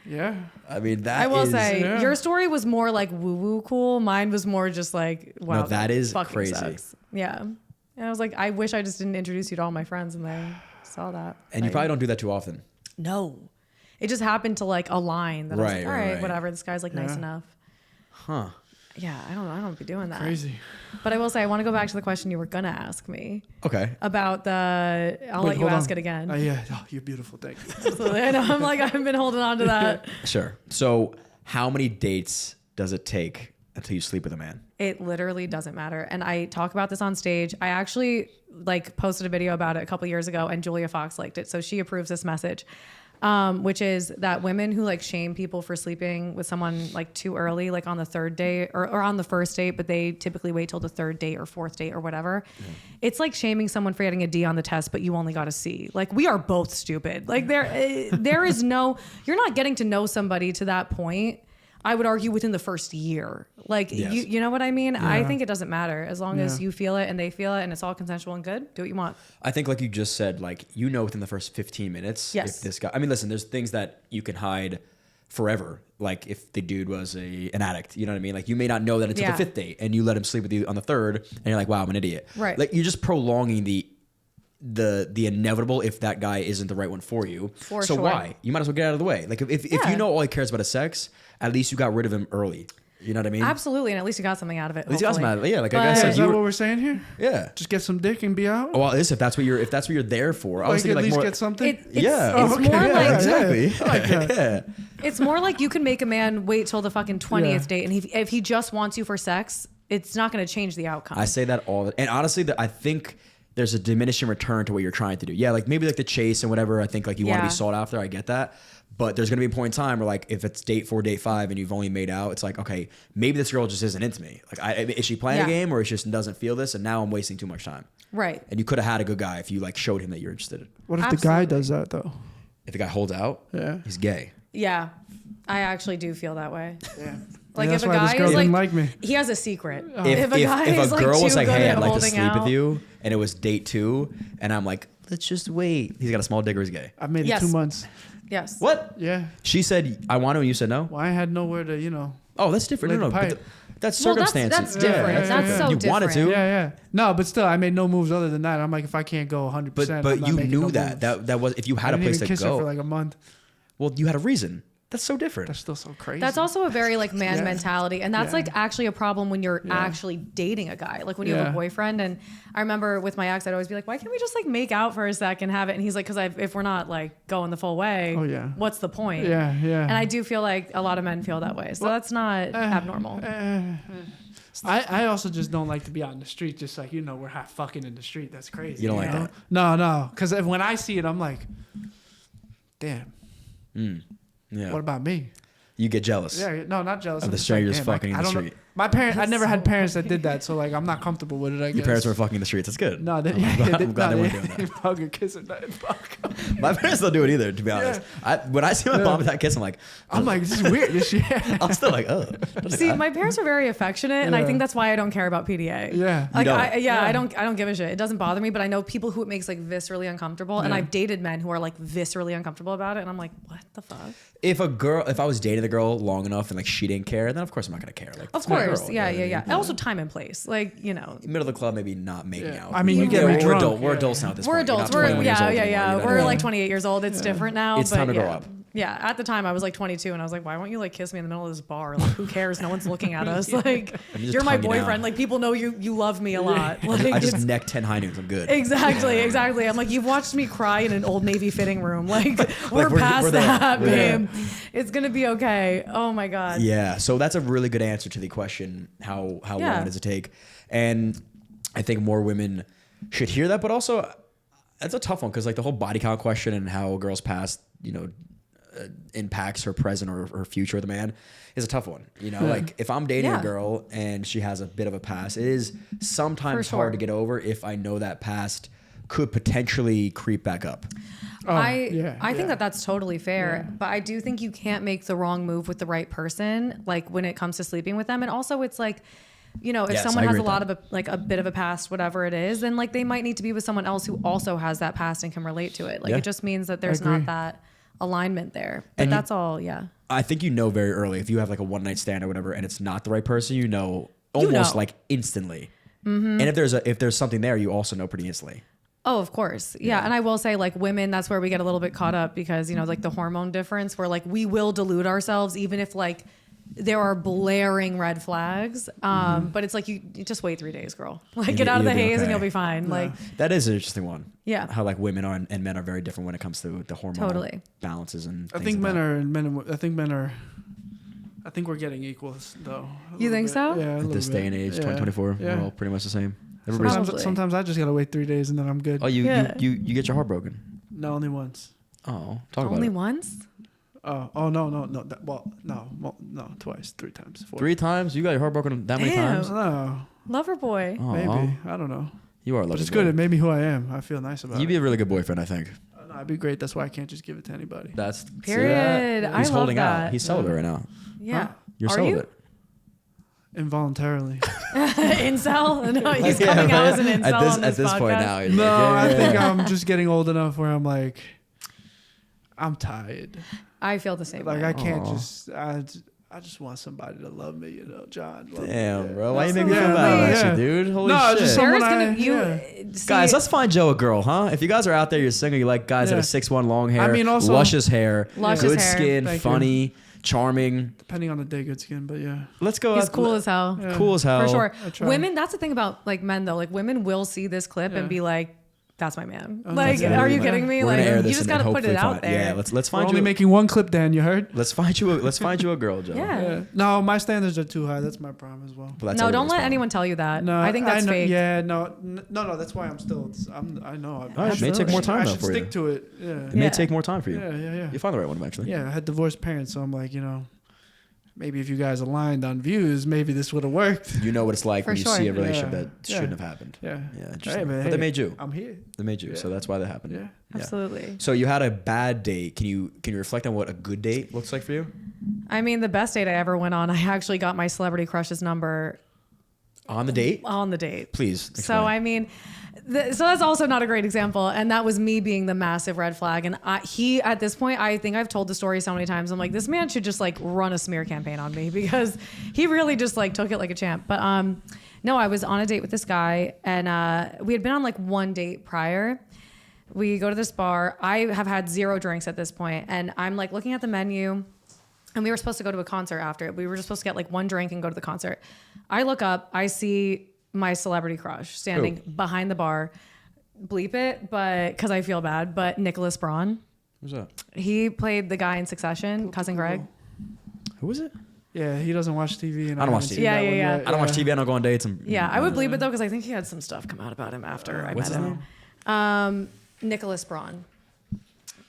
Yeah. I mean, that I will is- say your story was more like woo woo cool. Mine was more just like, wow, No, that is fucking crazy. sucks. Yeah. And I was like, I wish I just didn't introduce you to all my friends and they saw that. And you probably don't do that too often. No. It just happened to like align that I was like, all right, whatever. This guy's like nice enough. Huh. Yeah, I don't be doing that. Crazy. But I will say, I want to go back to the question you were gonna ask me Okay. about the. I'll let you hold ask on. it again. Yeah. Oh, you're beautiful. Thank you. Absolutely. I know. I'm like, I've been holding on to that. Sure. So how many dates does it take until you sleep with a man? It literally doesn't matter. And I talk about this on stage. I actually like posted a video about it a couple years ago, and Julia Fox liked it, so she approves this message. Which is that women who like shame people for sleeping with someone like too early, like on the third date or on the first date, but they typically wait till the third date or fourth date or whatever. Yeah. It's like shaming someone for getting a D on the test, but you only got a C. Like, we are both stupid. Like there is no, you're not getting to know somebody to that point. I would argue within the first year. Like, yes. you know what I mean? Yeah. I think it doesn't matter as long as you feel it and they feel it and it's all consensual and good. Do what you want. I think like you just said, like, within the first 15 minutes, Yes. if this guy, I mean, listen, there's things that you can hide forever. Like if the dude was an addict, you know what I mean? Like you may not know that until the fifth date and you let him sleep with you on the third and you're like, wow, I'm an idiot. Right. Like you're just prolonging the the inevitable if that guy isn't the right one for you. For so sure. why? You might as well get out of the way. Like if Yeah. you know all he cares about is sex, at least you got rid of him early. You know what I mean? Absolutely, and at least you got something out of it. At least you got something out of it. Yeah, like I But- guess Yeah, like is you that were, what we're saying here? yeah. Just get some dick and be out. Well, if that's what you're there for. I was Like, thinking at least more, get something. It's yeah. it's Oh, okay. more Yeah, like exactly. I like that. Yeah. it's more like you can make a man wait till the fucking 20th Yeah. date, and if he just wants you for sex, it's not going to change the outcome. I say that and honestly, I think there's a diminishing return to what you're trying to do. Yeah, like maybe like the chase and whatever. I think like you want to Yeah. be sought after. I get that. But there's going to be a point in time where like if it's date 4, date 5 and you've only made out, it's like, okay, maybe this girl just isn't into me. Like is she playing a Yeah. game or she just doesn't feel this and now I'm wasting too much time. Right. And you could have had a good guy if you like showed him that you're interested. What if the guy Absolutely. does that though? If the guy holds out, Yeah. he's gay. Yeah. I actually do feel that way. Yeah. Like that's if a why this guy girl is didn't like, like me. he has a secret. If a guy is a girl like was too like, good hey, at I'd like to holding sleep out, with you, and it was date 2, and I'm like, let's just wait. He's got a small dick or he's gay. I made it Yes. 2 months. Yes. What? Yeah. She said, I want to, and you said no? Well, I had nowhere to, you know. Oh, that's different. Lay No, the but pipe. that's Well, circumstances. that's different. Yeah, That's yeah, so You different. wanted to. Yeah, yeah. No, but still, I made no moves other than that. I'm like, if I can't go 100%, But I'm not you making knew no that. moves. That was if you I had a didn't place even to kiss her for go. like a month. Well, you had a reason. That's so different. That's still so crazy. That's also a very like man Yeah. mentality. And that's Yeah. like actually a problem when you're Yeah. actually dating a guy. Like when you have Yeah. a boyfriend. And I remember with my ex, I'd always be like, why can't we just like make out for a sec and have it? And he's like, because if we're not like going the full way, Oh, yeah. what's the point? Yeah, yeah. And I do feel like a lot of men feel that way. So that's not abnormal. I also just don't like to be out in the street, just like, you know, we're half fucking in the street. That's crazy. You don't like know? that? No. Because when I see it, I'm like, damn, Yeah. what about me? You get jealous. Yeah, no, not jealous. Of I'm the just like, strangers damn, fucking in I the don't know. street. My parents, I never That's had so parents that did that, so like I'm not comfortable with it. I guess Your parents were fucking in the streets. That's good. No, they, I'm glad they weren't doing they that. hug or kiss or nothing. Fuck. My parents don't do it either, to be honest. When I see my mom with that kiss, I'm like, I'm like, this is weird. This shit. I'm still like, oh. See, my parents are very affectionate, and I Yeah. think that's why I don't care about PDA. Yeah. Like You don't? I don't give a shit. It doesn't bother me, but I know people who it makes like viscerally uncomfortable, and Yeah. I've dated men who are like viscerally uncomfortable about it, and I'm like, what the fuck? If I was dating the girl long enough and like she didn't care, then of course I'm not gonna care. Like, Of it's my course, girl, yeah. you know what I And also time and place, like you know. mean? Middle of the club, maybe not making Yeah. out. I mean, you Like, get me we're drunk, We're yeah. adults now at this We're point. You're adults. not We're 21 years old yeah. anymore, you know what I We're mean? like 28 years old. It's different now. It's but time to grow yeah. up. Yeah, at the time I was like 22, and I was like, why won't you like kiss me in the middle of this bar? Like, who cares? No one's looking at us. Like, just you're my tongue you down. boyfriend. Like, people know you love me a lot. Like, I just it's- neck 10 high noons. I'm good. Exactly. I'm like, you've watched me cry in an Old Navy fitting room. Like, we're we're past there. that, We're there. babe. It's gonna be okay. Oh my god. Yeah. So that's a really good answer to the question: how Yeah. long does it take? And I think more women should hear that, but also that's a tough one because like the whole body count question and how a girl's past, impacts her present or her future with a man is a tough one. You know, like if I'm dating Yeah. a girl and she has a bit of a past, it is sometimes For sure. hard to get over if I know that past could potentially creep back up. Oh, I think that that's totally fair, Yeah. but I do think you can't make the wrong move with the right person, like when it comes to sleeping with them. And also, it's like, you know, if Yes, someone I has agree a with lot of a bit of a past, whatever it is, then like they might need to be with someone else who also has that past and can relate to it. Like Yeah. it just means that there's agree. not that alignment there. But And you- that's all. Yeah. I think you know very early if you have like a one night stand or whatever, and it's not the right person. You know almost know. like instantly. And if there's something there, you also know pretty instantly. Oh, of course. Yeah. And I will say, like, women, that's where we get a little bit caught up because, you know, like the hormone difference where like we will delude ourselves even if like there are blaring red flags. But it's like you just wait 3 days, girl. Like get out of the You'll be haze and okay. you'll be fine. Like That is an interesting one. Yeah. How like women are and men are very different when it comes to the hormone Totally. balances and I things think like that. I think we're getting equals though. You think so? Yeah. At this day and age, 2024, Yeah. we're all pretty much the same. Everybody's Probably. Sometimes I just gotta wait 3 days and then I'm good. Oh, you Yeah. you get your heart broken. No, only once. Oh, talk about only it. once? Oh no. No, twice, 3 times, 4. 3 times? You got your heart broken that many Damn. times? No, Lover boy. Oh, maybe. I don't know. You are But lucky. it's good. It made me who I am. I feel nice about You'd it. be a really good boyfriend, I think. No, I'd be great. That's why I can't just give it to anybody. That's Period. See that? I He's love holding that. out. He's celibate right now. Yeah. You're Are celibate. Involuntarily. Incel? No, he's Yeah, coming out right? as an incel on At this this point podcast. now. he's No, like, yeah, I yeah, think yeah. I'm just getting old enough where I'm like, I'm tired. I feel the same Like way. I can't Aw. just. I just want somebody to love me, John. Love Damn, me. bro. Why you make me feel bad about you, dude? Holy shit. Just Sarah's someone gonna see, Guys, let's find Joe a girl, huh? If you guys are out there, you're single, you like guys that have 6'1" long hair, also, luscious hair, good hair. skin, Thank funny, you. charming. Depending on the day, good skin, but yeah. Let's go. He's cool as hell. Yeah. Cool as hell. For sure. try. Women, that's the thing about like men though. Like women will see this clip and be like, that's my man. Oh, like, that's are you it. kidding me? We're Like, gonna air you this just and got to put it hopefully out there. Yeah, let's We're find only you. making one clip, Dan. You heard? Let's find you a girl, Joe. Yeah. No, my standards are too high. That's my problem as well. But that's No, don't everybody's let problem. anyone tell you that. No, I think that's know, fake. Yeah, no. That's why I'm still. I know. All right, it may take more time I though should for you. stick to it. Yeah. It may Yeah. take more time for you. Yeah. You'll find the right one eventually. Yeah, I had divorced parents, so I'm like, maybe if you guys aligned on views, maybe this would have worked. You know what it's like For when you sure. see a relationship Yeah. that shouldn't have happened. Yeah. Yeah, Hey, man, but they made you. I'm here. They made you, Yeah. so that's why that happened. Yeah. Absolutely. So you had a bad date. Can you reflect on what a good date looks like for you? I mean, the best date I ever went on, I actually got my celebrity crush's number On the date? on the date. Please. So explain. I mean, so that's also not a great example, and that was me being the massive red flag. And he, at this point, I think I've told the story so many times. I'm like, this man should just like run a smear campaign on me because he really just like took it like a champ. But no, I was on a date with this guy, and we had been on like one date prior. We go to this bar. I have had 0 drinks at this point, and I'm like looking at the menu. And we were supposed to go to a concert after. We were just supposed to get like one drink and go to the concert. I look up, I see my celebrity crush standing behind the bar. Bleep it, but because I feel bad. But Nicholas Braun. Who's that? He played the guy in Succession, Cousin Greg. Who is it? Yeah, he doesn't watch TV. And I don't watch haven't TV. seen Yeah, that yeah, one yeah. yet. I don't watch TV. I don't go on dates. Yeah, I would bleep it though because I think he had some stuff come out about him after I What's met his him. name? Nicholas Braun.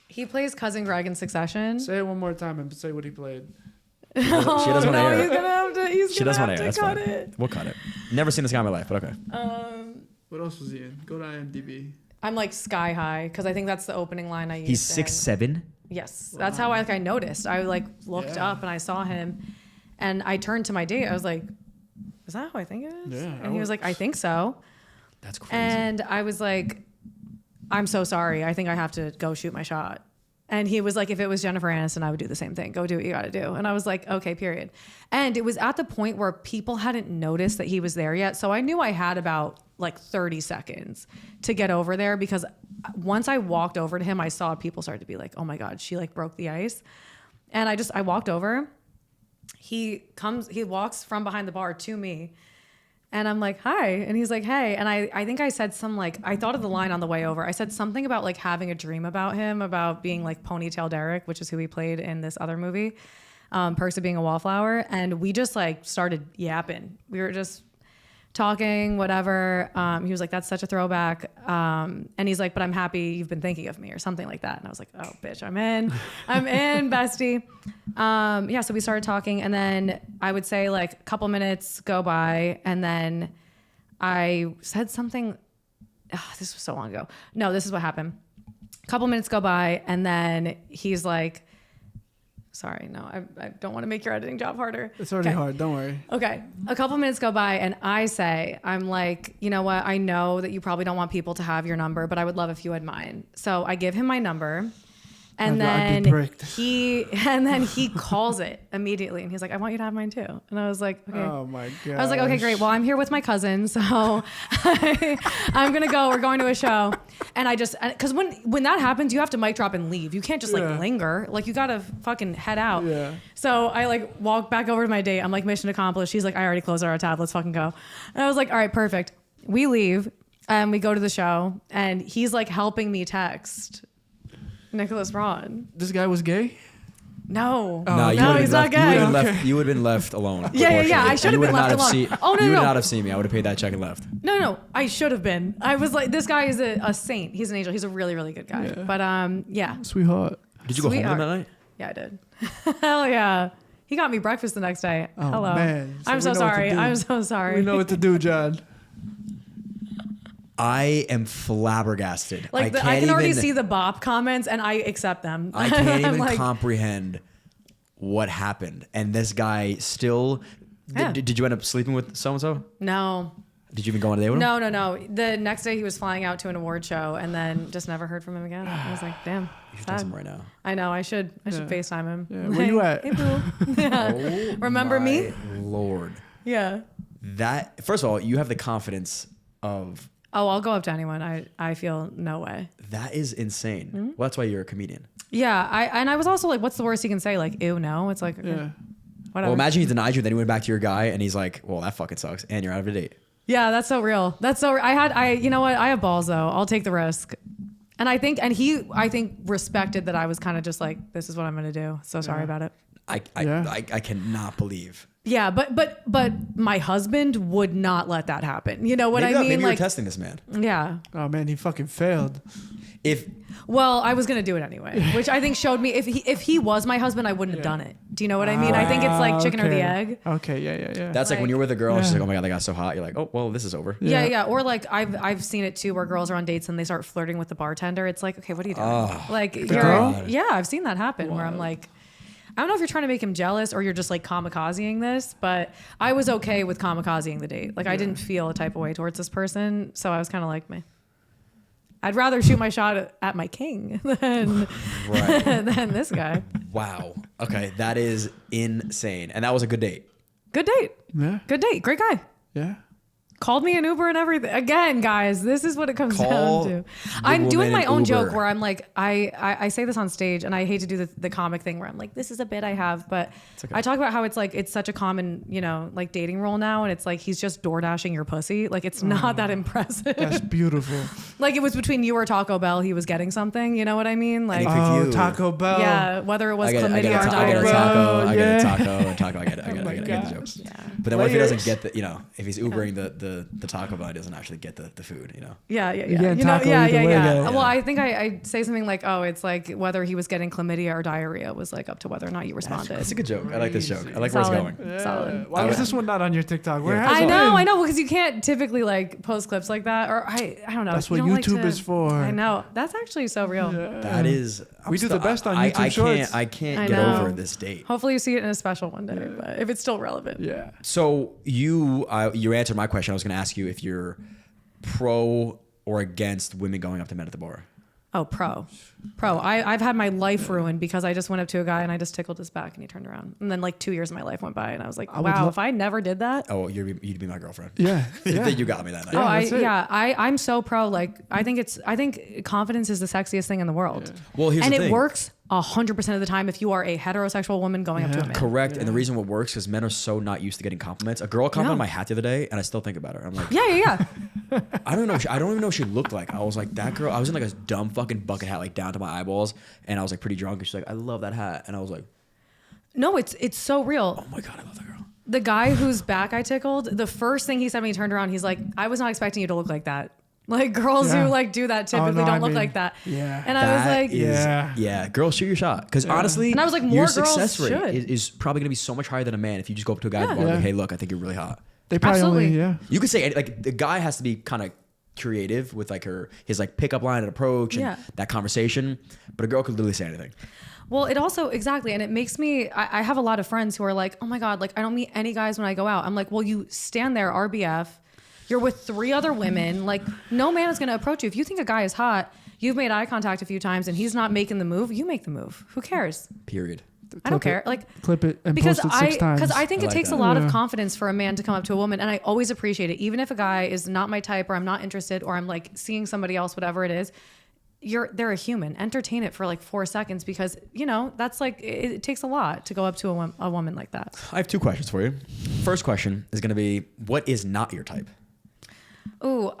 He plays Cousin Greg in Succession. Say it one more time and say what he played. She doesn't want to no, air he's it. gonna have to. He's She gonna doesn't want have to air it. to That's cut fine. it. We'll cut it. Never seen this guy in my life, but okay. What else was he in? Go to IMDb. I'm like sky high because I think that's the opening line I used. He's to him. 6'7". Yes, that's how I noticed. I like looked Yeah. up and I saw him, and I turned to my date. I was like, "Is that how I think it is?" Yeah, and he was like, "I think so." That's crazy. And I was like, "I'm so sorry. I think I have to go shoot my shot." And he was like, "If it was Jennifer Aniston, I would do the same thing. Go do what you got to do." And I was like, "Okay, period." And it was at the point where people hadn't noticed that he was there yet, so I knew I had about like 30 seconds to get over there because once I walked over to him, I saw people start to be like, "Oh my God, she like broke the ice." And I walked over. He walks from behind the bar to me. And I'm like, "Hi." And he's like, "Hey." And I think I said I thought of the line on the way over. I said something about like having a dream about him, about being like Ponytail Derek, which is who he played in this other movie, Perks of Being a Wallflower. And we just like started yapping. We were just talking, whatever. He was like, "That's such a throwback." And he's like, "But I'm happy you've been thinking of me," or something like that. And I was like, "Oh, bitch, I'm in, bestie." Yeah. So we started talking, and then I would say like a couple minutes go by, and then I said something. This was so long ago. No, this is what happened. A couple minutes go by, and then he's like, "Sorry, no, I don't want to make your editing job harder." It's already Okay. hard. Don't worry. Okay. A couple minutes go by and I'm like, "You know what? I know that you probably don't want people to have your number, but I would love if you had mine." So I give him my number, and I'd be then bricked. he calls it immediately, and he's like, "I want you to have mine too." And I was like, "Okay." Oh my god. I was like, "Okay, great. Well, I'm here with my cousin, so I'm gonna go. We're going to a show." And because when that happens, you have to mic drop and leave. You can't just like linger. Like you gotta fucking head out. Yeah. So I like walk back over to my date. I'm like, mission accomplished. She's like, "I already closed our tab. Let's fucking go." And I was like, "All right, perfect." We leave and we go to the show, and he's like helping me text Nicholas Braun. This guy was gay? No, No, no, he's not gay. You would have been left alone. Yeah. I should have been left alone. You would not have seen me. I would have paid that check and left. No. I should have been. I was like, this guy is a saint. He's an angel. He's a really, really good guy. Yeah. But yeah. Sweetheart. Did you go home with him Sweetheart. that night? Yeah, I did. Hell yeah. He got me breakfast the next day. Oh, Hello. man. So I'm we so know what to sorry. do. I'm so sorry. We know what to do, John. I am flabbergasted. Like I can already see the bop comments, and I accept them. I can't even like, comprehend what happened. And this guy still. Yeah. Did you end up sleeping with so and so? No. Did you even go on a date with him? No. The next day he was flying out to an award show and then just never heard from him again. I was like, damn. You should text him right now. I know. I should FaceTime him. Yeah, where you at? Hey, boo. Yeah. Oh, Remember me? Lord. Yeah. That, first of all, you have the confidence of... Oh, I'll go up to anyone. I feel no way. That is insane. Well, that's why you're a comedian. Yeah. I was also like, what's the worst he can say? Like, ew, no. It's like, okay, Yeah. whatever. Well, imagine he denied you, then he went back to your guy, and he's like, well, that fucking sucks, and you're out of a date. Yeah, that's so real. You know what? I have balls though. I'll take the risk. And I think respected that I was kind of just like, this is what I'm going to do. So sorry about it. I cannot believe. Yeah, but my husband would not let that happen. You know what I mean? Maybe like, you're testing this man. yeah. Oh man, he fucking failed. Well, I was gonna do it anyway, which I think showed me if he was my husband, I wouldn't have done it. Do you know what I mean? I think it's like chicken or the egg. Okay, yeah. That's like when you're with a girl and she's Yeah. like, oh my God, that guy's so hot. You're like, oh, well, this is over. Yeah. Or like I've seen it too, where girls are on dates and they start flirting with the bartender. It's like, okay, what are you doing? I've seen that happen where I'm like, I don't know if you're trying to make him jealous or you're just like kamikazeing this, but I was okay with kamikazeing the date. Like I didn't feel a type of way towards this person, so I was kind of like, meh. I'd rather shoot my shot at my king than this guy. Wow. Okay, that is insane. And that was a good date. Good date. Yeah. Good date. Great guy. Yeah. Called me an Uber and everything. Again, guys, this is what it comes down to. I'm doing my own joke where I'm like, I say this on stage and I hate to do the comic thing where I'm like, this is a bit I have, but okay. I talk about how it's like, it's such a common, like dating role now. And it's like, he's just door dashing your pussy. Like, it's not that impressive. That's beautiful. Like it was between you or Taco Bell, he was getting something. You know what I mean? Like, you. Taco Bell. yeah, whether it was I get chlamydia a or taco. I get a yeah. taco. I get the jokes. Yeah. But then what if he doesn't get the, if he's Ubering the Taco Bell, he doesn't actually get the food, Yeah. getting taco either way, though. Well, I think I say something like, oh, it's like whether he was getting chlamydia or diarrhea was like up to whether or not you responded. That's a good joke. I like this joke. I like Solid. where it's going. Yeah. Solid. Why was this one not on your TikTok? Where has I it know, been? because you can't typically like post clips like that, or I don't know. That's You what don't like YouTube to- is for. I know. That's actually so real. Yeah. That is. We do the best on YouTube Shorts. I can't I get know. over this date. Hopefully you see it in a special one day, but if it's still relevant. Yeah. So you answered my question. I was going to ask you if you're pro or against women going up to men at the bar. Oh, pro. I've had my life ruined because I just went up to a guy and I just tickled his back and he turned around. And then like 2 years of my life went by and I was like, wow, if I never did that. Oh, you'd be my girlfriend. Yeah. You got me that night. I'm so pro. Like, I think confidence is the sexiest thing in the world. Yeah. Well, here's and the it thing. works 100% of the time if you are a heterosexual woman going up to a man. Correct. And the reason what works is men are so not used to getting compliments. A girl complimented my hat the other day, and I still think about her. I'm like, Yeah. I don't know. I don't even know what she looked like. I was like, that girl. I was in like a dumb fucking bucket hat, like down to my eyeballs, and I was like pretty drunk. And she's like, I love that hat, and I was like, No, it's so real. oh my god, I love that girl. The guy whose back I tickled, the first thing he said when he turned around, he's like, I was not expecting you to look like that. Like girls who like do that typically don't look like that. Yeah. And I was like, yeah, girls, shoot your shot. Because honestly, and I was like, more your girls success rate should. is probably gonna be so much higher than a man if you just go up to a guy at the bar and Yeah. like, hey, look, I think you're really hot. They probably Absolutely. only, You could say like the guy has to be kind of creative with like his like pickup line and approach and that conversation, but a girl could literally say anything. Well, it also, exactly. And it makes me, I have a lot of friends who are like, oh my God, like I don't meet any guys when I go out. I'm like, well, you stand there, RBF. You're with 3 other women. Like no man is going to approach you. If you think a guy is hot, you've made eye contact a few times and he's not making the move, you make the move. Who cares? Period. I don't care. Like clip it and because post it 6 times. Because I think I it like takes that. a lot of confidence for a man to come up to a woman, and I always appreciate it. Even if a guy is not my type, or I'm not interested, or I'm like seeing somebody else, whatever it is, they're a human. Entertain it for like 4 seconds because that's like it takes a lot to go up to a woman like that. I have 2 questions for you. First question is going to be, what is not your type? Ooh,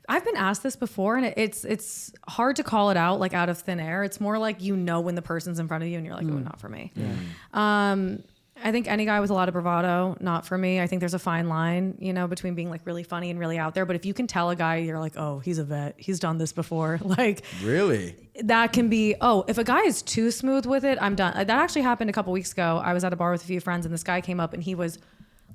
I've been asked this before, and it's hard to call it out like out of thin air. It's more like when the person's in front of you, and you're like, "Oh, not for me." Yeah. I think any guy with a lot of bravado, not for me. I think there's a fine line, between being like really funny and really out there. But if you can tell a guy, you're like, "Oh, he's a vet. He's done this before." Like, Really? that can be. Oh, if a guy is too smooth with it, I'm done. That actually happened a couple weeks ago. I was at a bar with a few friends, and this guy came up, and he was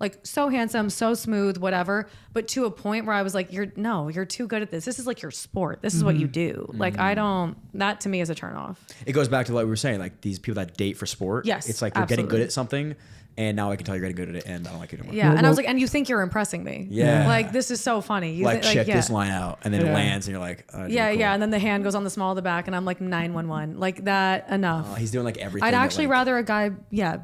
like so handsome, so smooth, whatever, but to a point where I was like, you're too good at this. This is like your sport. This is what you do. Like, that to me is a turn off. It goes back to what we were saying, like these people that date for sport. Yes, It's like they're getting absolutely. good at something and now I can tell you're getting good at it, and I don't like it anymore. Yeah, and I was like, and you think you're impressing me. Yeah. Like, this is so funny. You Like, check yeah. this line out, and then it lands, and you're like, oh, Yeah, cool. yeah, and then the hand goes on the small of the back, and I'm like 911, like that. Enough. He's doing like everything. I'd that, actually like, rather a guy,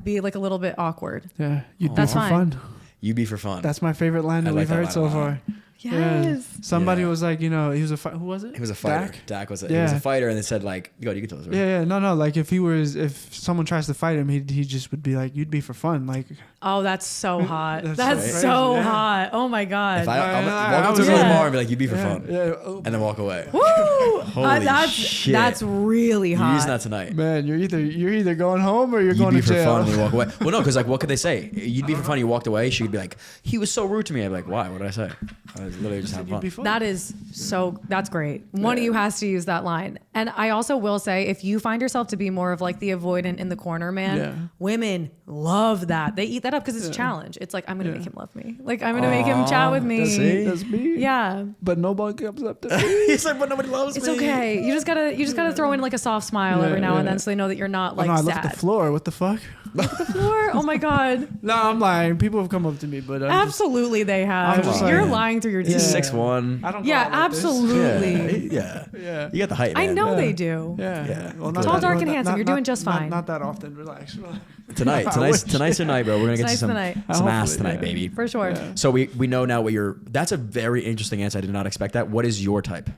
be like a little bit awkward. Yeah, you'd That's be for fine. fun. You be for fun. That's my favorite line I that like we've that heard line so a lot. far. Yes. Yeah. Somebody Yeah. was like, he was a who was it? He was a fighter. Dak? Dak was Yeah. a fighter, and they said like, you can tell us. Right? Yeah, no. Like if someone tries to fight him, he just would be like, you'd be for fun. Like, Oh, that's so hot. That's That's crazy, so yeah. hot. Oh my god. If I I walk up was to the like- bar and be like, you be for yeah, fun, yeah. and then walk away. Woo! Holy that's shit. that's really You're hot. using that tonight. Man, you're either going home or you're You'd going be to for jail. fun and you walk away. Well, no, because like, what could they say? You'd be for fun. You walked away. She would be like, he was so rude to me. I'd be like, why? What did I say? I was literally just having You'd be fun. fun. That's great. One of you has to use that line. And I also will say, if you find yourself to be more of like the avoidant in the corner man, Yeah. women love that. They eat that up because it's a challenge. It's like, I'm going to make him love me. Like, I'm going to make him chat with me. see? That's me. Yeah. But nobody comes up to me. He's like, but nobody loves It's me. okay. You just gotta throw in like a soft smile Yeah, every now and yeah. then so they know that you're not like I sad. look at the floor. What the fuck? The floor? Oh my god. No, I'm lying. People have come up to me, but I'm Absolutely they have. I'm just You're saying. lying through your He's teeth. 6'1". I don't. Go Yeah, out like this. absolutely. Yeah. Yeah. You got the height, I man. know Yeah. they do. Yeah. Yeah. Well, Tall, dark, and handsome. You're doing just fine. Not that often. Relax. Tonight's your night, bro. We're gonna get Tonight's you the night. some ass Hopefully, tonight, yeah. baby. For sure. Yeah. So we know now what your. That's a very interesting answer. I did not expect that. What is your type?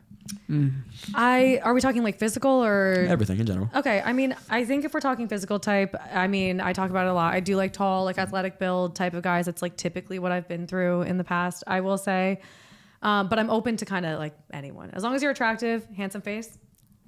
Are we talking like physical or Everything in general. Okay, I mean, I think if we're talking physical type, I mean, I talk about it a lot. I do like tall, like athletic build type of guys. That's like typically what I've been through in the past, I will say. But I'm open to kind of like anyone. As long as you're attractive, handsome face,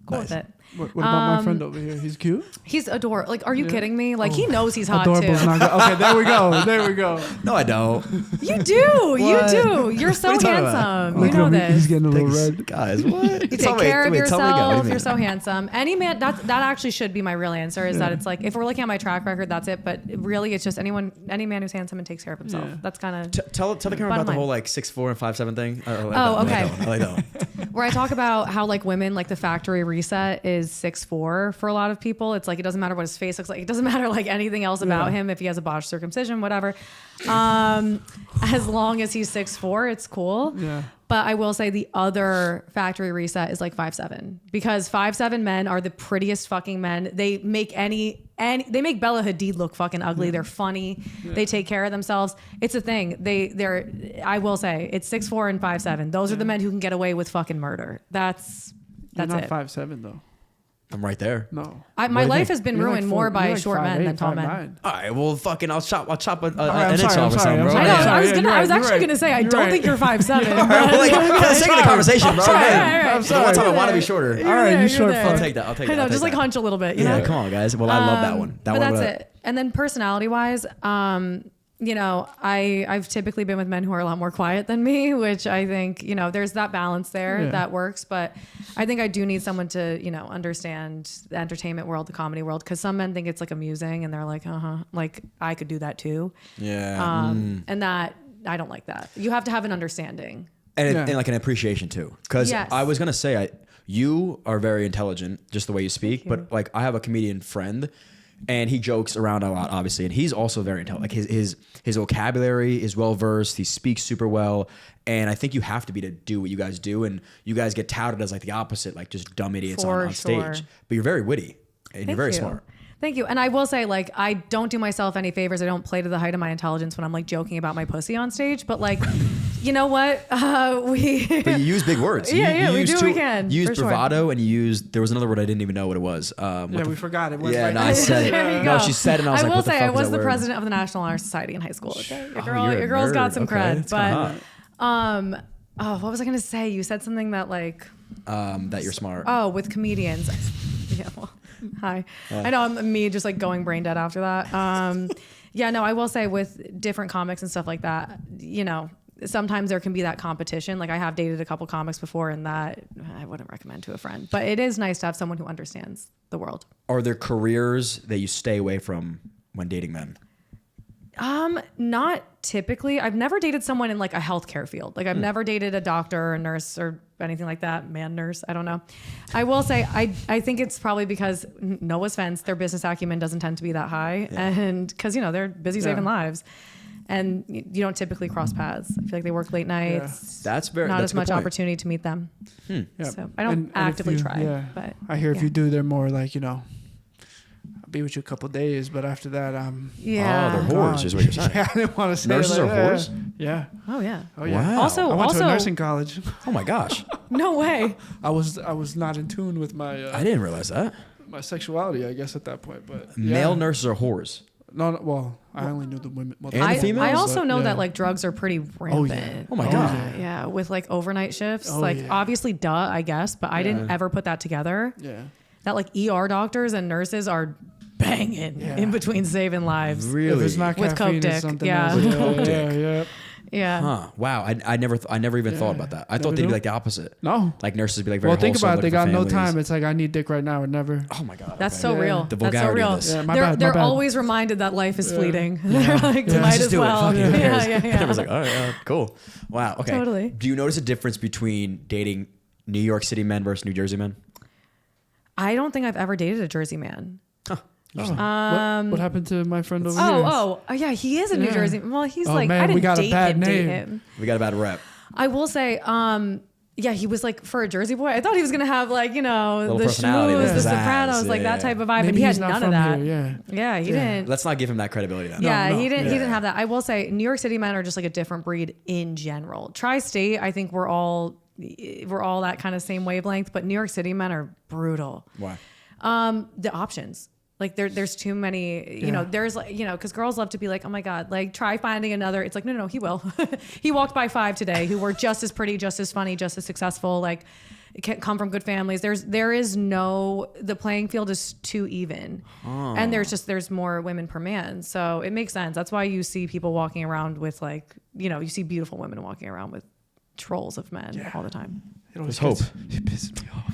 cool Nice. with it. What about my friend over here? He's cute. He's adorable. Like, are you kidding me? Like, he knows he's hot Adorable's too. not good. Okay, there we go. There we go. No, I don't. You do. You What? do. You're so What are you talking about? handsome. Look You know at him. He's this. getting a little Thanks, red. guys. What? You take care of Tell me again. What do yourself. you You're mean? so handsome. Any man, that actually should be my real answer. Is that it's like if we're looking at my track record, that's it. But really, it's just any man who's handsome and takes care of himself. Yeah. That's kind of Tell the camera Bottom about the line. whole like 6'4" and 5'7" thing. Oh, okay. I don't. where I talk about how like women, like the factory reset is 6'4" for a lot of people. It's like it doesn't matter what his face looks like. It doesn't matter like anything else about him if he has a botched circumcision, whatever. As long as he's 6'4", it's cool. Yeah. But I will say the other factory reset is like 5'7", because 5'7" men are the prettiest fucking men. They make they make Bella Hadid look fucking ugly. They're funny. They take care of themselves. It's a thing. I will say it's 6'4" and 5'7". Those are the men who can get away with fucking murder. That's You're not it. 5'7" though. I'm right there. No. My do you life think? has been You're ruined like more four- by you're like short men 5'8", than tall men. 5'9". All right. Well, fucking, I'll chop an I'm inch sorry, off or something, bro. I'm I know. sorry. I was Yeah, gonna. you're I was right, actually you're gonna say I right. don't think you're 5'7". Like, for the sake of the conversation, bro. Sorry, man. right. I'm The one sorry. time I want to be there. shorter. All right, there, you you're short there. fuck. I'll take that. I know. Just like hunch a little bit. You Yeah, know? come on, guys. Well, I love that one. That but one. that's it. And then personality wise, you know, I've typically been with men who are a lot more quiet than me, which I think, you know, there's that balance there Yeah. that works. But I think I do need someone to, you know, understand the entertainment world, the comedy world, because some men think it's like amusing and they're like, like I could do that too. Yeah. And that I don't like that. You have to have an understanding. And like an appreciation too. Because Yes. I was going to say, you are very intelligent, just the way you speak. But like, I have a comedian friend, and he jokes around a lot, obviously, and he's also very intelligent. Like his vocabulary is well versed. He speaks super well, and I think you have to be to do what you guys do. And you guys get touted as like the opposite, like just dumb idiots For on sure. stage. But you're very witty, and you're very you. smart. Thank you. And I will say, like, I don't do myself any favors. I don't play to the height of my intelligence when I'm like joking about my pussy on stage. But like, you know what? But you use big words. Yeah, we use do what we can, You for used sure. bravado, and you used. There was another word I didn't even know what it was. Yeah, we forgot it. Went Yeah, right no, I there. said it. There you No, go. she said it, and I was like, will what the say, fuck I is was that the word? president of the National Honor Society in high school. Okay, you're a your girl's got nerd. some Okay, cred. it's kinda But what was I gonna say? You said something that like, that you're smart. oh, with comedians. Yeah, well, hi. I know I'm me just like going brain dead after that. Yeah, no, I will say with different comics and stuff like that, you know, sometimes there can be that competition. Like I have dated a couple comics before, and that I wouldn't recommend to a friend. But it is nice to have someone who understands the world. Are there careers that you stay away from when dating men? Not typically. I've never dated someone in like a healthcare field. Like I've never dated a doctor or a nurse or anything like that. Man nurse. I don't know. I will say I think it's probably because, no offense, their business acumen doesn't tend to be that high. And because, they're busy saving lives. And you don't typically cross paths. I feel like they work late nights. Yeah. That's not as as much point. opportunity to meet them. Yeah. So I don't actively try. Yeah. But I hear if you do, they're more like, I'll be with you a couple of days, but after that, yeah. Oh, they're whores, is what you're saying. Yeah, I didn't want to say Nurses like, are whores? Yeah. Oh yeah. Oh yeah. Wow. Also, I went to a nursing college. Oh my gosh. No way. I was not in tune with my I didn't realize that. my sexuality, I guess, at that point. But Male nurses are whores. No, well, I only knew the women. Well, And the females? I also know Yeah. that like drugs are pretty rampant. Oh my God. Yeah, with like overnight shifts. Oh, like yeah. obviously, duh, I guess, but I didn't ever put that together. Yeah. That like ER doctors and nurses are banging in between saving lives. Really? If it's not With caffeine, Coke dick, it's something yeah. else. With Coke yeah, dick. yeah. Yeah. Huh. Wow. I never even thought about that. I thought Never they'd be knew? like the opposite. No. Like nurses be like very Well, think wholesome, about it. They looking got for no families. time. It's like, I need dick right now, or never. Oh my God. That's okay. so Yeah. real. The That's so vulgarity of real. this. Yeah, my they're bad, my they're bad. always reminded that life is fleeting. They're like, Yeah, might just as do well. it. Fuck it. Who cares? Yeah. And I was like, all right, cool. Wow. Okay. Totally. Do you notice a difference between dating New York City men versus New Jersey men? I don't think I've ever dated a Jersey man. Oh. What happened to my friend over here? Oh, yeah, he is a New Yeah. Jersey. Well, he's Oh, like, man, I we didn't got a date bad him, date name. him. We got a bad rep. I will say, yeah, he was like, for a Jersey boy, I thought he was going to have like, the personality, schmooze, little the pizzazz, Sopranos, like yeah. that type of vibe. Maybe and he had he's not none of from that. here, Yeah, he didn't. Let's not give him that credibility then. Yeah, no, he didn't. He yeah. didn't have that. I will say, New York City men are just like a different breed in general. Tri-state, I think we're all that kind of same wavelength, but New York City men are brutal. Why? The options. Like there's too many, there's like, because girls love to be like, oh my God, like try finding another. It's like, no, he will. He walked by 5 today who were just as pretty, just as funny, just as successful. Like it can't come from good families. The playing field is too even. And there's more women per man. So it makes sense. That's why you see people walking around with like, you see beautiful women walking around with trolls of men all the time. There's hope. He pisses me off.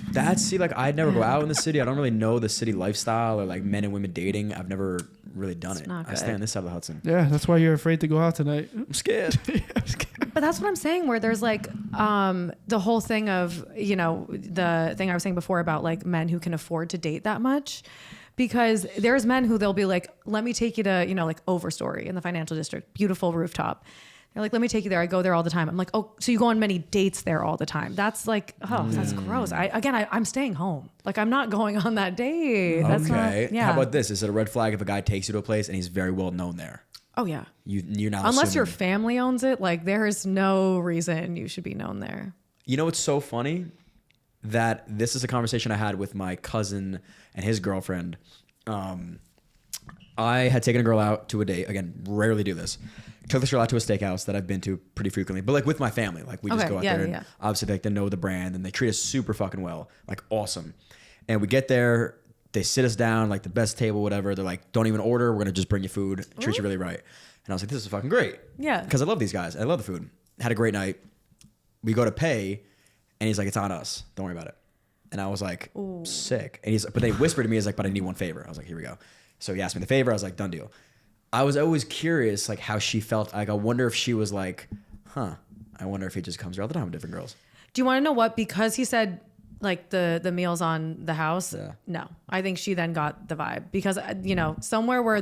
I'd never go out in the city. I don't really know the city lifestyle or like men and women dating. I've never really done it. not I good. stay on this side of the Hudson. Yeah, that's why you're afraid to go out tonight. I'm scared. But that's what I'm saying, where there's like the whole thing of, the thing I was saying before about like men who can afford to date that much. Because there's men who they'll be like, let me take you to, like Overstory in the financial district, beautiful rooftop. They're like, let me take you there. I go there all the time. I'm like, oh, so you go on many dates there all the time. That's like, that's gross. I'm staying home. Like, I'm not going on that date. That's Okay. not, yeah. How about this? Is it a red flag if a guy takes you to a place and he's very well known there? Oh, yeah. You're not Unless your assuming. family owns it, like there is no reason you should be known there. You know what's so funny? That this is a conversation I had with my cousin and his girlfriend. I had taken a girl out to a date. Again, rarely do this. Took this girl out to a steakhouse that I've been to pretty frequently, but like with my family. Like we just Okay, go out yeah, there yeah. and obviously like they know the brand and they treat us super fucking well. Like awesome. And we get there, they sit us down, like the best table, whatever. They're like, don't even order. We're going to just bring you food, treat you really right. And I was like, this is fucking great. Yeah. Because I love these guys. I love the food. Had a great night. We go to pay and he's like, it's on us. Don't worry about it. And I was like, sick. And but they whispered to me, he's like, but I need one favor. I was like, here we go. So he asked me the favor. I was like, done deal. I was always curious, like how she felt. Like, I wonder if she was like, I wonder if he just comes here all the time with different girls. Do you want to know what? Because he said like the meals on the house. Yeah. No, I think she then got the vibe because, somewhere where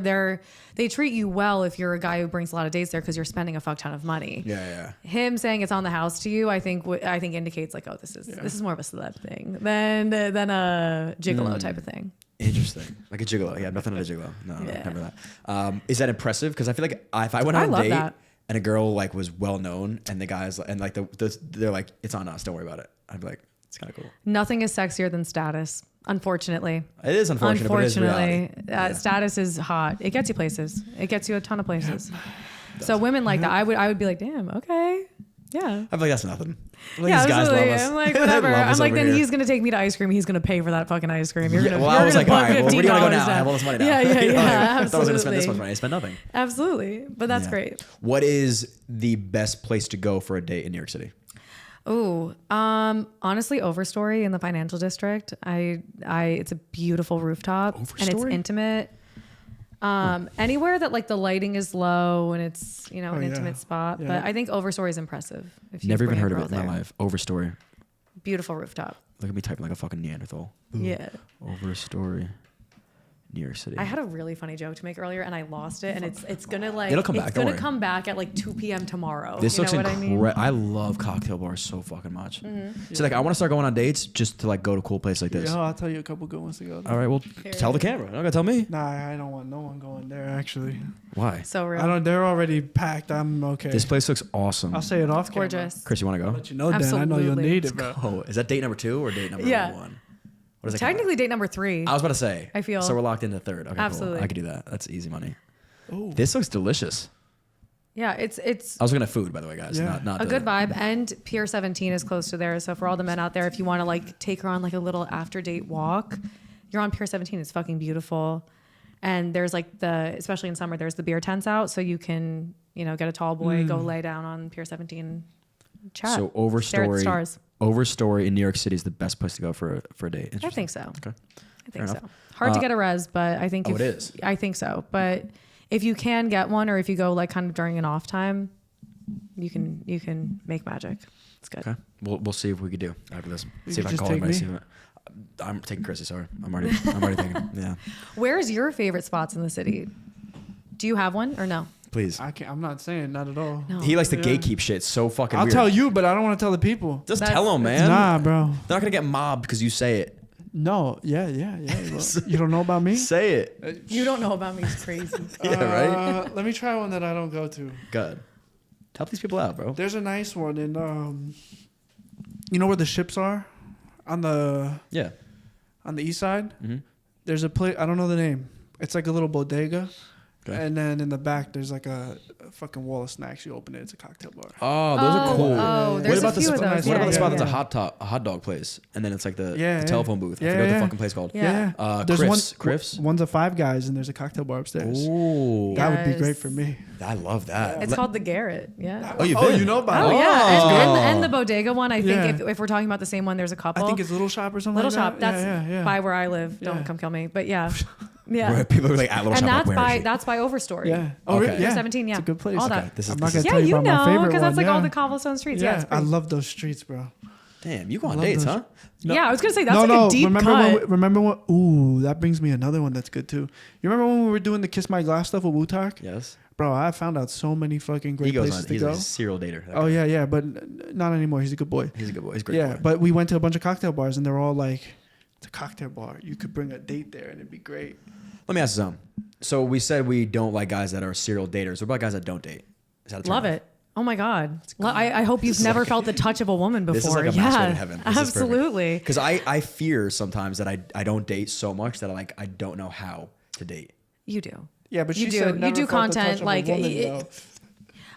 they treat you well if you're a guy who brings a lot of dates there because you're spending a fuck ton of money. Yeah. Him saying it's on the house to you, I think indicates like, oh, this is more of a celeb thing than a gigolo type of thing. Interesting. Like a gigolo. Yeah, nothing on a gigolo. No, never that. Is that impressive? Because I feel like if I went on a date that. and a girl like was well known and the guys and like they're like, it's on us, don't worry about it. I'd be like, it's kind of cool. Nothing is sexier than status, unfortunately. It is unfortunate, but it is reality. Status is hot. It gets you places. It gets you a ton of places. So women like that, I would be like, damn, okay. Yeah. I feel like that's nothing. Like, Yeah, these guys love absolutely. us. I'm like, They whatever. love I'm us like, over then here. he's gonna take me to ice cream. He's gonna pay for that fucking ice cream. You're Yeah, gonna. well, I you're was gonna like, all right, put well, where do you want to go $15 now? I have all this money now. Yeah, You know, like, absolutely. I thought I was going to spend this much money. I spent nothing. Absolutely, but that's Yeah. great. What is the best place to go for a date in New York City? Oh, honestly, Overstory in the financial district. It's a beautiful rooftop and it's Overstory? intimate. Anywhere that like the lighting is low and it's, you know, an yeah. intimate spot. Yeah. But I think Overstory is impressive. If you Never even bring a heard of girl it in my there. life. Overstory. Beautiful rooftop. Look at me typing like a fucking Neanderthal. Yeah. Overstory, New York City. I had a really funny joke to make earlier and I lost it, and it's gonna like It'll come back, it's don't gonna worry. come back at like 2 p.m. tomorrow. This you looks know what I mean? incredible. I love cocktail bars so fucking much. So like, I want to start going on dates just to like go to cool places like this. Yeah, I'll tell you a couple good ones to go to. All right, well, tell the camera. You're not gonna tell me. Nah, I don't want no one going there. Actually, Why? So real. I don't. They're already packed. I'm okay. This place looks awesome. I'll say it off. camera. Gorgeous. Chris, you want to I'll go? let you know, Dan. I know you'll Absolutely. need it, bro. Oh, is that date number 2 or date number Yeah. 1? What is that? Technically date number 3. I was about to say. I feel- so. We're locked into 3rd. Okay, Absolutely. Cool. I could do that. That's easy money. Ooh. This looks delicious. Yeah, it's I was looking at food, by the way, guys. Yeah. Not a the- good vibe, and Pier 17 is close to there. So for all the men out there, if you want to like take her on like a little after date walk, you're on Pier 17. It's fucking beautiful, and there's like especially in summer, there's the beer tents out, so you can, you know, get a tall boy, go lay down on Pier 17, chat. So Stare at the Overstory. stars. Overstory in New York City is the best place to go for a date. I think so. Okay. I think Fair so. Hard to get a res, but I think Oh, it is? I think so. But if you can get one, or if you go like kind of during an off time, you can make magic. It's good. Okay. We'll see if we could do after this. You See if could I can just call take anybody. me? See if I'm taking Krissy. Sorry, I'm already taking. Yeah. Where's your favorite spots in the city? Do you have one or no? Please. I can't. I'm not saying not at all. No. He likes to Yeah. gatekeep shit. It's so fucking I'll weird. tell you, but I don't want to tell the people. Just That's- tell them, man. Nah, bro. They're not gonna get mobbed because you say it. No. Yeah. Well, you don't know about me? Say it. You don't know about me. It's crazy. Yeah, right. Let me try one that I don't go to. Good. Help these people out, bro. There's a nice one in you know where the ships are, on the Yeah. east side. Mm-hmm. There's a place, I don't know the name. It's like a little bodega, Okay. and then in the back there's like a fucking wall of snacks. You open it, it's a cocktail bar. Oh, those are cool. Oh, What there's about a the few of spot- those. What about the Yeah, spot yeah. that's a hot dog place, and then it's like the Yeah, telephone booth? I Yeah, forget what yeah. the fucking place called. Yeah. There's Criffs. one's a Five Guys, and there's a cocktail bar upstairs. Ooh. That would be Yes. great for me. I love that. It's called the Garret. Yeah. Oh, you've Oh, been? you know about Oh it? yeah, Oh. and the bodega one. I think Yeah. if we're talking about the same one, there's a couple. I think it's Little Shop or something. Little like Shop. That. That's yeah. by where I live. Don't Yeah. come kill me. But yeah, yeah. Where people are like at Little And Shop. that's like, where is by she? that's by Overstory. Yeah. Oh, Okay. really? Pier Yeah. 17. Yeah. It's a good place. All Okay, that. this is I'm not this gonna is- Yeah, tell you you about my know, favorite because that's one, like all yeah. the cobblestone streets. Yeah, Yeah, it's I pretty- love those streets, bro. Damn, you go on love dates, those- huh? No. Yeah, I was gonna say that's like a deep remember cut. remember what? Ooh, that brings me another one that's good too. You remember when we were doing the Kiss My Glass stuff with Wu-Tak? Yes. Bro, I found out so many fucking He great goes places on. to He's go. a serial dater. That Oh guy. yeah, but not anymore. He's a good boy. He's a good boy. He's a great Yeah, boy. but we went to a bunch of cocktail bars and they're all like, it's a cocktail bar. You could bring a date there and it'd be great. Let me ask you something. So we said we don't like guys that are serial daters. What about guys that don't date? Is that a turn Love off? it. Oh my God. I hope you've never felt the touch of a woman before. This is like a match made in yeah, heaven. This is perfect. absolutely. Because I fear sometimes that I don't date so much that I don't know how to date. You do. Yeah, but You she do. said You never do felt the touch content, of a like, woman, it- though.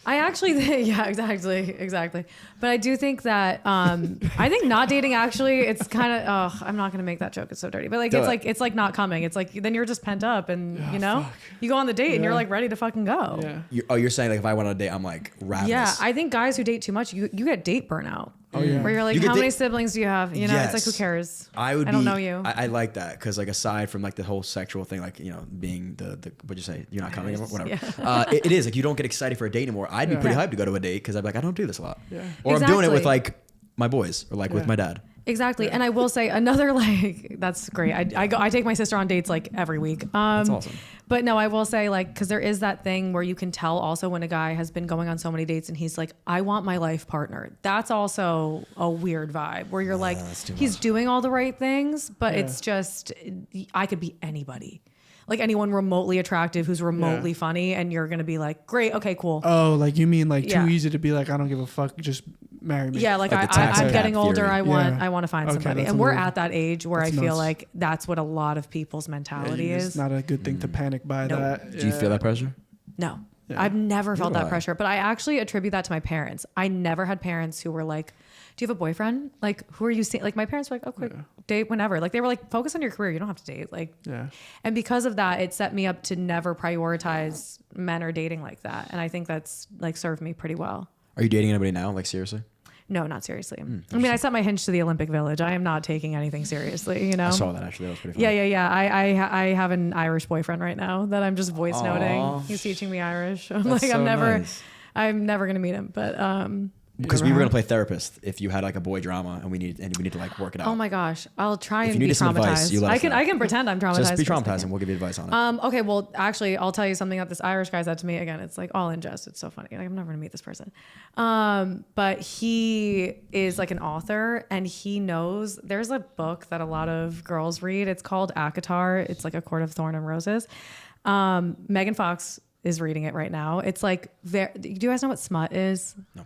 I actually, yeah, exactly. But I do think that I think not dating actually, it's kind of. Oh, I'm not gonna make that joke. It's so dirty. But like, Do it's it. like it's like not coming. It's like then you're just pent up, and you know, fuck. you go on the date and you're Yeah. like ready to fucking go. Yeah. You're saying like if I went on a date, I'm like ravenous. Yeah, I think guys who date too much, you get date burnout. Oh, yeah. Where you're like, You get how many date- siblings do you have? You know, it's like, who Yes. cares? I would. I don't know you. I like that because like aside from like the whole sexual thing, like being the what'd you say? You're not coming anymore. Whatever. It is like you don't get excited for a date anymore. I'd be Yeah. pretty hyped to go to a date because I'm like I don't do this a lot. Yeah. Or I'm doing it with Exactly. like my boys or like with Yeah. my dad. Exactly. And I will say another like that's great. I take my sister on dates like every week. That's awesome. But no, I will say like because there is that thing where you can tell also when a guy has been going on so many dates and he's like, I want my life partner. That's also a weird vibe where you're like, that's too he's much. doing all the right things, but Yeah. it's just I could be anybody. Like anyone remotely attractive who's remotely Yeah. funny, and you're gonna be like, great, okay, cool. Oh, like you mean like Yeah. too easy to be like, I don't give a fuck, just marry me. Yeah, like Like the taxi I'm cab getting older. theory. I want Yeah. to find Okay, somebody, that's and a we're little- at that age where I that's feel nuts. like that's what a lot of people's Yeah, mentality it's is. not a good thing to panic by No. that. Do you feel that pressure? No, Yeah. I've never felt do that I. pressure, but I actually attribute that to my parents. I never had parents who were like, "Do you have a boyfriend? Like, who are you seeing?" Like, my parents were like, "Oh, quick, date whenever." Like, they were like, "Focus on your career. You don't have to date." Like, Yeah. and because of that, it set me up to never prioritize men or dating like that. And I think that's like served me pretty well. Are you dating anybody now? Like seriously? No, not seriously. I mean, I set my hinge to the Olympic Village. I am not taking anything seriously, you know? I saw that actually. That was pretty funny. Yeah. I have an Irish boyfriend right now that I'm just voice noting. He's teaching me Irish. I'm That's like, so I'm never nice. going to meet him, but, Because we were gonna play therapist if you had like a boy drama and we need to like work it out. oh my gosh, I'll try If and you be needed some advice, traumatized. you let us know. I can pretend I'm traumatized. Just be for a traumatized second. and we'll give you advice on it. Okay, well, actually, I'll tell you something that this Irish guy said to me. Again, it's like all in jest. It's so funny. Like, I'm never gonna meet this person. But he is like an author, and he knows there's a book that a lot of girls read. It's called ACOTAR. It's like A Court of Thorn and Roses. Megan Fox is reading it right now. It's like, do you guys know what smut is? No.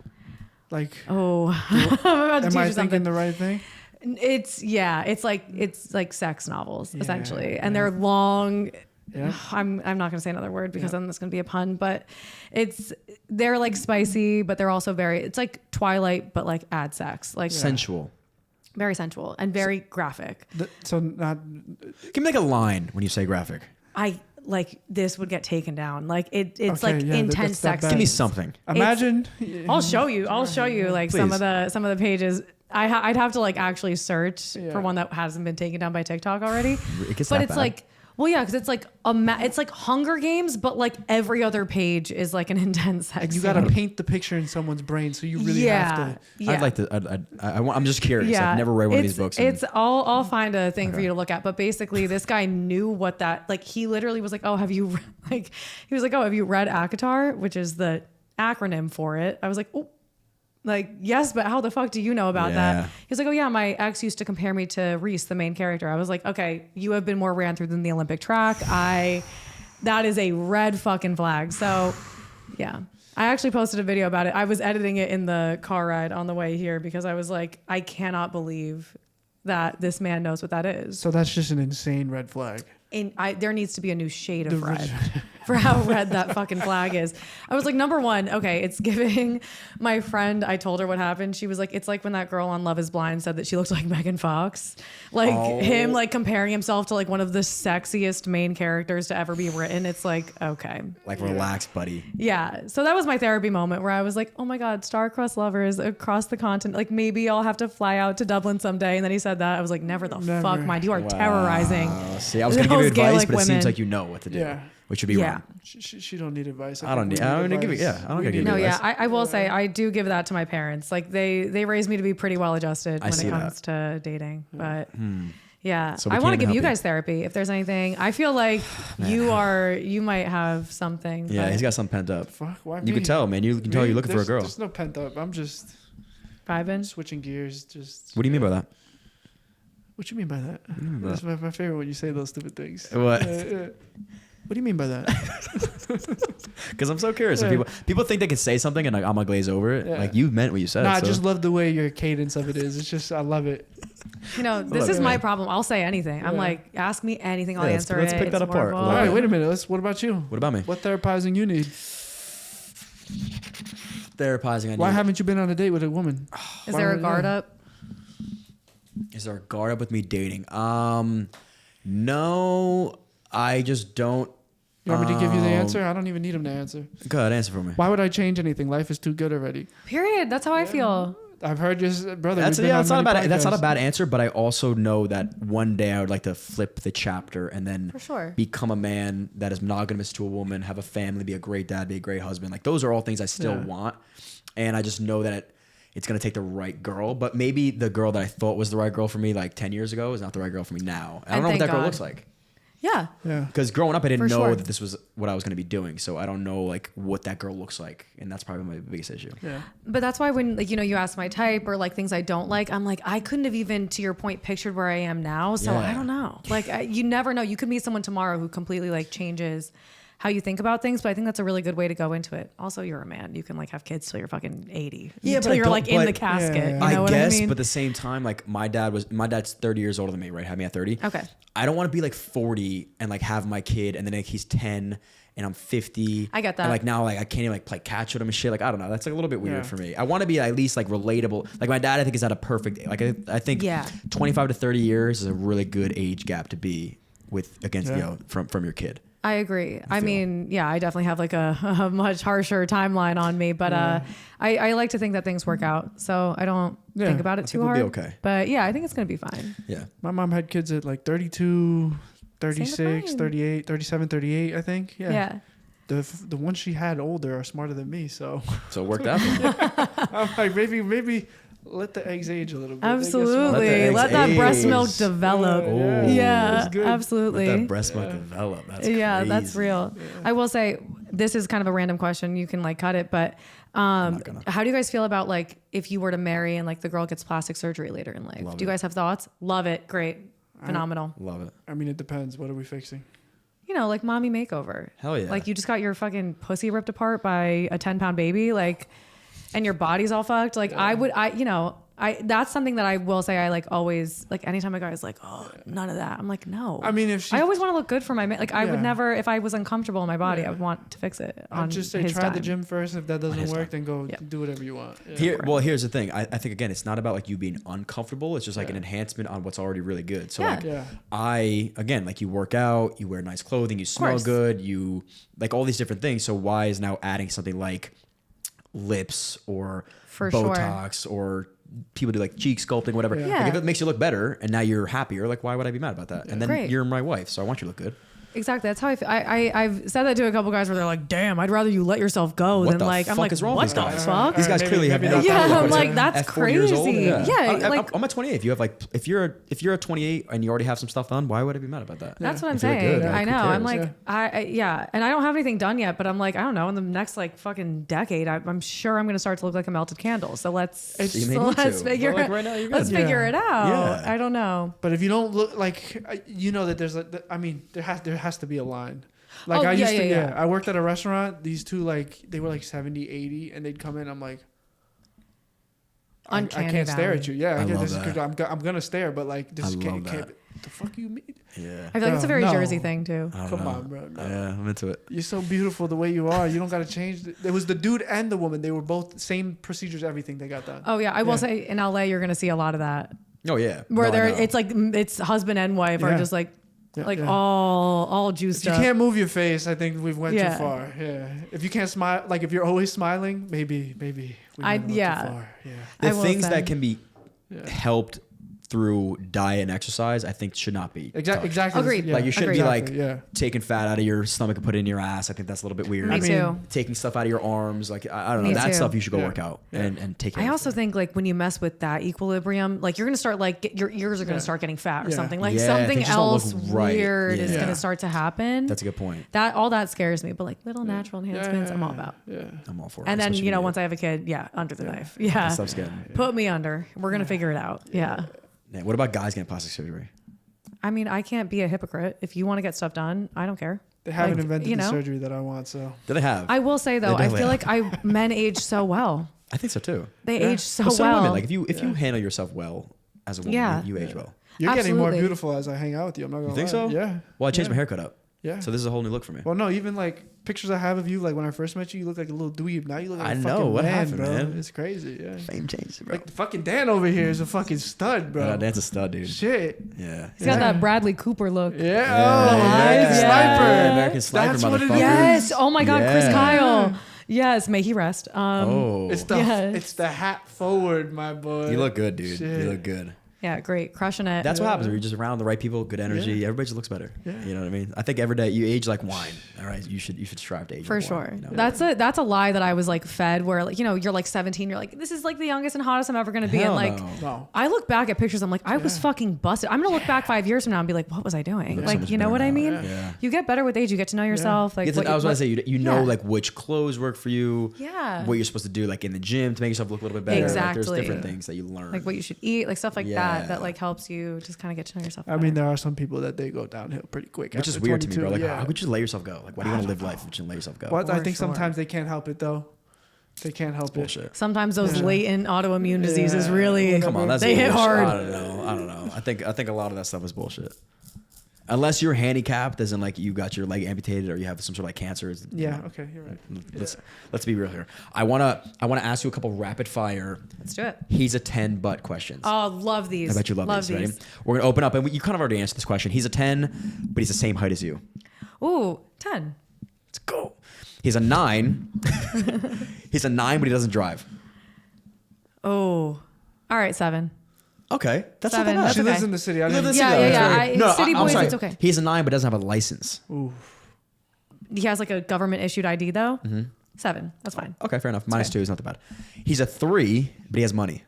Like, Oh, I'm about to am teach I you something. thinking the right thing? It's like sex novels Yeah, essentially, and they're long. Yeah. I'm not going to say another word because then that's going to be a pun, but they're like spicy, but they're also it's like Twilight, but like add sex, like Sensual. very sensual and very graphic. So not. Give me like a line when you say graphic. I like this would get taken down. Like it's Okay, like yeah, intense that's not sex. bad. Give me scenes. something. Imagine. I'll show you like some Please. of the pages. I'd have to like actually search Yeah. for one that hasn't been taken down by TikTok already. It gets But that it's bad? like, well, yeah, because it's like it's like Hunger Games, but like every other page is like an intense sex. You scene. got to paint the picture in someone's brain, so you really have to. Yeah. I'd like to. I'm just curious. Yeah, I've never read one of these books. and- I'll find a thing for you to look at. But basically, this guy knew what that like. He literally was like, "Oh, have you like?" He was like, "Oh, have you read ACOTAR, which is the acronym for it?" I was like, "Oh." Like, yes, but how the fuck do you know about Yeah. that? He was like, oh yeah, my ex used to compare me to Reese, the main character. I was like, okay, you have been more ran through than the Olympic track. That is a red fucking flag. So yeah, I actually posted a video about it. I was editing it in the car ride on the way here because I was like, I cannot believe that this man knows what that is. So that's just an insane red flag. And there needs to be a new shade of red for how red that fucking flag is. I was like, number one, okay, it's giving. My friend, I told her what happened. She was like, it's like when that girl on Love is Blind said that she looked like Megan Fox. Like him like comparing himself to like one of the sexiest main characters to ever be written. It's like, okay. like relax, buddy. Yeah. So that was my therapy moment where I was like, oh my God, star-crossed lovers across the continent. Like maybe I'll have to fly out to Dublin someday. And then he said that. I was like, never the fuck mind. You are terrorizing. See, I was gonna give you those advice, Gaelic but it seems women. like you know what to do. Yeah. Which would be Yeah. wrong. She don't need advice. I don't need. I don't give you. Yeah, I don't gotta give you No, advice. yeah, I will say I do give that to my parents. Like they raised me to be pretty well adjusted when see it comes to dating. But yeah, So we I can't want to even give you help you. guys therapy if there's anything. I feel like you might have something. Yeah, but he's got something pent up. Fuck, why You me? can tell, man. You can tell you're looking for a girl. There's no pent up. I'm just vibing. switching gears. Just. What do you mean by that? What you mean by that? by That's my favorite when you say those stupid things. What? What do you mean by that? Because I'm so curious. Yeah. People think they can say something and like, I'm gonna glaze over it. Yeah. Like you meant what you said. No, I so- just love the way your cadence of it is. It's just I love it. You know, this love is it. my problem. I'll say anything. I'm Yeah. like, ask me anything, I'll Yeah, answer let's it. pick that It's apart. horrible. All Love right, it. wait a minute. What about you? What about me? What therapizing you need? Therapizing. Why haven't you been on a date with a woman? Is there a guard up? Is there a guard up with me dating? No, I just don't. You want me to give you the answer? I don't even need him to answer. Go ahead, answer for me. Why would I change anything? Life is too good already. Period. That's how I feel. I've heard your brother. That's we've been on that's not a many bad. That's not a podcasts. bad answer. But I also know that one day I would like to flip the chapter and then For sure. become a man that is monogamous to a woman, have a family, be a great dad, be a great husband. Like those are all things I still Yeah. want, and I just know that it's gonna take the right girl. But maybe the girl that I thought was the right girl for me like 10 years ago is not the right girl for me now. I don't And know what thank that girl God. looks like. Yeah. Yeah. Because growing up, I didn't For know sure. that this was what I was going to be doing. So I don't know like what that girl looks like. And that's probably my biggest issue. Yeah. But that's why when like, you know, you ask my type or like things I don't like, I'm like, I couldn't have even to your point pictured where I am now. So Yeah. I don't know. Like you never know. You could meet someone tomorrow who completely like changes how you think about things. But I think that's a really good way to go into it. Also, you're a man. You can like have kids till you're fucking 80. Yeah, Until but I you're don't- like in but- the casket. Yeah. You know I what guess, I mean? but at the same time, like my dad's 30 years older than me, right? Had me at 30. Okay. I don't want to be like 40 and like have my kid and then like he's 10 and I'm 50. I get that. And like now like I can't even like play catch with him and shit. Like I don't know. That's like a little bit weird Yeah. for me. I want to be at least like relatable. Like my dad, I think is at a perfect. Like I think Yeah. 25 to 30 years is a really good age gap to be with against Yeah. you know from your kid. I agree. I mean, yeah, I definitely have like a much harsher timeline on me, but I like to think that things work out. So I don't think about it too hard. We'll be okay. But yeah, I think it's going to be fine. Yeah. My mom had kids at like 32, 36, mine. 38, 37, 38, I think. Yeah. The ones she had older are smarter than me, so So it worked out. I'm like, maybe let the eggs age a little bit. They get smarter. Absolutely. Let that breast milk develop. Oh. Yeah, That's good. absolutely. Let that breast milk develop. That's crazy. Yeah, that's real. Yeah. I will say this is kind of a random question. You can like cut it, but how do you guys feel about like if you were to marry and like the girl gets plastic surgery later in life? Do you guys have thoughts? Love it. Great. Phenomenal. Love it. I mean, it depends. What are we fixing? You know, like mommy makeover. Hell yeah. Like you just got your fucking pussy ripped apart by a 10-pound baby, like, and your body's all fucked. Like that's something that I will say I like always, like anytime a guy's like, oh, none of that. I'm like, no. I mean, if she, I always want to look good for my man. Like I would Yeah. never, if I was uncomfortable in my body, I would want to fix it on I'd just say his try time. the gym first. If that doesn't his work, then go Yeah. do whatever you want. Yeah. Here's the thing. I think again, it's not about like you being uncomfortable. It's just like an enhancement on what's already really good. So Yeah. like Yeah. again, like you work out, you wear nice clothing, you smell course. good, you like all these different things. So why is now adding something like lips or For sure. Botox or people do like cheek sculpting, whatever. Yeah. Yeah. Like if it makes you look better and now you're happier, like why would I be mad about that? And then Great. you're my wife, so I want you to look good. Exactly. That's how I feel. I've said that to a couple guys where they're like, damn, I'd rather you let yourself go What than the like, I'm fuck like, is wrong what with the these guys? fuck? These guys Maybe- clearly have maybe no not. Yeah, idea I'm what's like, at that's 40 years old. crazy. Yeah, like- I'm at 28. If you have like, if you're at 28 and you already have some stuff done, why would I be mad about that? That's what I'm If you look saying. good, like, I who know. I'm cares? like, and I don't have anything done yet, but I'm like, I don't know. In the next like fucking decade, I'm sure I'm gonna start to look like a melted candle. So let's You may need to. figure But, like, right now, you're let's good. figure it out. Yeah. I don't know. But if you don't look like, you know that there's like, I mean, there has to be a line. Like Oh, I used yeah, to, yeah. I worked at a restaurant. These two, like, they were like 70, 80, and they'd come in. I'm like, I Uncanny can't stare valley. at you. Yeah, I I love this is that. good. I'm gonna stare, but like this I love can't. that. The fuck you mean? Yeah. I feel like it's a very No. Jersey thing too. I don't Come know. on, bro. No. Yeah, I'm into it. You're so beautiful the way you are. You don't gotta change. It was the dude and the woman. They were both same procedures. Everything they got done. Oh yeah, I will Yeah. say in LA you're gonna see a lot of that Oh yeah. where No, I know. it's like it's husband and wife are Yeah. just like Yeah. all juiced If you up. can't move your face, I think we've went Yeah. too far. Yeah. If you can't smile, like if you're always smiling, maybe we went too far. Yeah. the I will things say. that can be Yeah. helped through diet and exercise, I think should not be touched. Exactly. Agreed. Yeah. Like you shouldn't be Exactly, like taking fat out of your stomach and put it in your ass. I think that's a little bit weird. Me I mean, too. Taking stuff out of your arms, like I don't know, Me that too. stuff you should go Yeah. work out Yeah. and take care I of. also think like when you mess with that equilibrium, like you're gonna start like your ears are gonna Yeah. start getting fat or Yeah. something. Like Yeah, something things just don't look else right. weird is Yeah. gonna start to happen. That's a good point. That all that scares me, but like little natural enhancements, I'm all about. Yeah. I'm all for it. And then especially once I have a kid, under the knife, that stuff's getting. put me under. We're gonna figure it out. Yeah. Yeah, what about guys getting plastic surgery? I mean, I can't be a hypocrite. If you want to get stuff done, I don't care. They haven't Like, invented you the know? surgery that I want, so Do they have? I will say though, They I definitely feel like men age so well. I think so too. They Yeah. age so But so well. women, like if you handle yourself well as a woman, Yeah. you age well. you're getting more Absolutely. beautiful as I hang out with you. I'm not gonna You think lie. so? Yeah. Well, I changed Yeah. my haircut up, Yeah. so this is a whole new look for me. Well, no, even like pictures I have of you, like when I first met you look like a little dweeb. Now you look like I a know, fucking what man, happened, bro. man? It's crazy. Yeah. Fame changed, bro. Like the fucking Dan over here is a fucking stud, bro. Dan's a stud, dude. Shit. Yeah. He's got that Bradley Cooper look. Yeah. Yeah, Oh, American yeah. Sniper. American Sniper, That's what it motherfucker. is. Yes. Oh my God, Chris Yeah. Kyle. Yes. May he rest. Oh, It's the Yes. it's the hat forward, my boy. you look good, dude. Shit. You look good. Yeah. Great. Crushing it. That's what happens when you're just around the right people, good energy. Yeah. Everybody just looks better. Yeah. You know what I mean? I think every day you age like wine. All right, you should strive to age For like wine, sure. you know? That's a lie that I was like fed where like, you're like 17. You're like, this is like the youngest and hottest I'm ever going to be. Hell And like, no. No. I look back at pictures. I'm like, I was fucking busted. I'm going to look back 5 years from now and be like, what was I doing? Look so Like, much you know better what I now. mean? Yeah. You get better with age. You get to know yourself. Like, I was going to say, you know, Yeah. like which clothes work for you. Yeah. What you're supposed to do, like in the gym to make yourself look a little bit better. Like, Exactly. there's different things that you learn. like what you should eat, like stuff like Yeah. that like helps you just kind of get to know yourself. I mean, there are some people that they go downhill pretty quick. Which is after weird to me, 22. bro. Like, yeah. how could you let yourself go? Like, why do you want to live life? But you let yourself go? Well, I For think sure. sometimes they can't help it though. They can't help it. Bullshit. sometimes those Yeah. latent autoimmune diseases Yeah. really Come on, that's they hit bullshit. hard. I don't know. I think a lot of that stuff is bullshit. Unless you're handicapped, as in like you got your leg amputated or you have some sort of like cancer. Yeah. Okay. You're right. Let's be real here. I wanna ask you a couple rapid fire. Let's do it. He's a 10 butt questions. Oh, love these. I bet you love these. Ready? We're gonna open up, and you kind of already answered this question. He's a 10, but he's the same height as you. Ooh, 10. Let's go. He's a 9. He's a 9, but he doesn't drive. Oh, all right, 7. Okay, that's 7. not that bad. She okay. lives in the city. I You live in didn't. the city, Yeah, though. yeah. No, City I'm boys, sorry. it's okay. He's a 9, but doesn't have a license. Ooh. He has like a government issued ID though. 7. That's fine. Okay, fair enough. -2 okay. is not that bad. He's a 3, but he has money.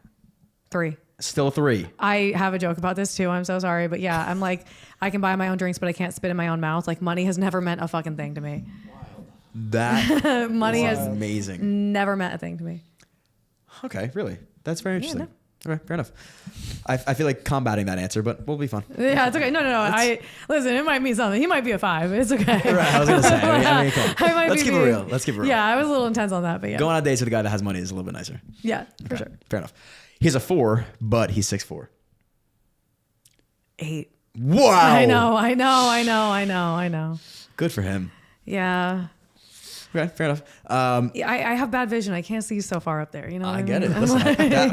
3. Still a 3. I have a joke about this too. I'm so sorry, but yeah, I'm like, I can buy my own drinks, but I can't spit in my own mouth. Like money has never meant a fucking thing to me. That Money is has amazing. never meant a thing to me. Okay, really? That's very interesting. no. Okay, fair enough. I feel like combating that answer, but we'll be fun. Yeah, it's okay. No. Listen, it might mean something. He might be a 5. It's okay. Right, I was gonna say. I mean, come on. I might Let's be keep it being- real. Let's keep it real. Yeah, I was a little intense on that, but yeah. Going on dates with a guy that has money is a little bit nicer. Yeah, for Okay, sure. fair enough. He's a 4, but he's 6'4". 8. Wow. I know. Good for him. Yeah. Okay, fair enough. Yeah, I have bad vision. I can't see so far up there. You know what I I get mean? it. Listen,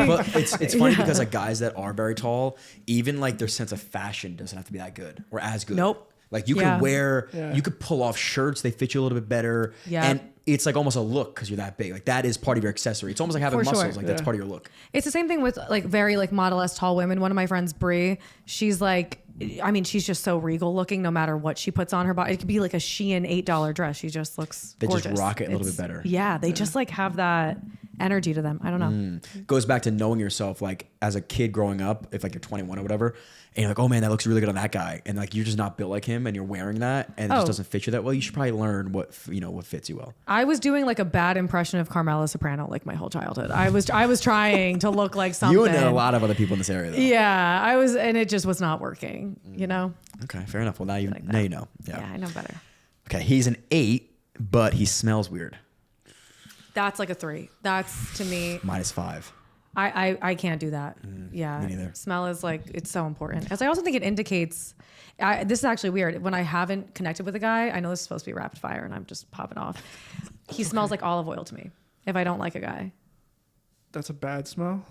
but it's funny because like guys that are very tall, even like their sense of fashion doesn't have to be that good or as good. Nope. Like you Yeah. can wear, Yeah. you could pull off shirts, they fit you a little bit better. Yeah. And it's like almost a look because you're that big. Like that is part of your accessory. It's almost like having For sure. muscles. Like that's Yeah. part of your look. It's the same thing with like very like model-esque tall women. One of my friends, Brie, she's like, I mean, she's just so regal looking no matter what she puts on her body. It could be like a Shein $8 dress. She just looks They just gorgeous. rock it a little It's- bit better. Yeah, they just like have that energy to them. I don't know. Goes back to knowing yourself. Like as a kid growing up, if like you're 21 or whatever, and you're like, oh man, that looks really good on that guy, and like you're just not built like him, and you're wearing that, and it just Oh. doesn't fit you that well. You should probably learn what what fits you well. I was doing like a bad impression of Carmela Soprano like my whole childhood. I was trying to look like something. You and a lot of other people in this area, though. Yeah, I was, and it just was not working. You know. Okay, fair enough. Well, now you Like now that. you know. Yeah. Yeah, I know better. Okay, he's an 8, but he smells weird. That's like a 3. That's to me. -5. I can't do that. Yeah. me neither. Smell is like, it's so important. As I also think it indicates, this is actually weird. When I haven't connected with a guy, I know this is supposed to be rapid fire and I'm just popping off. He smells like olive oil to me if I don't like a guy. That's a bad smell.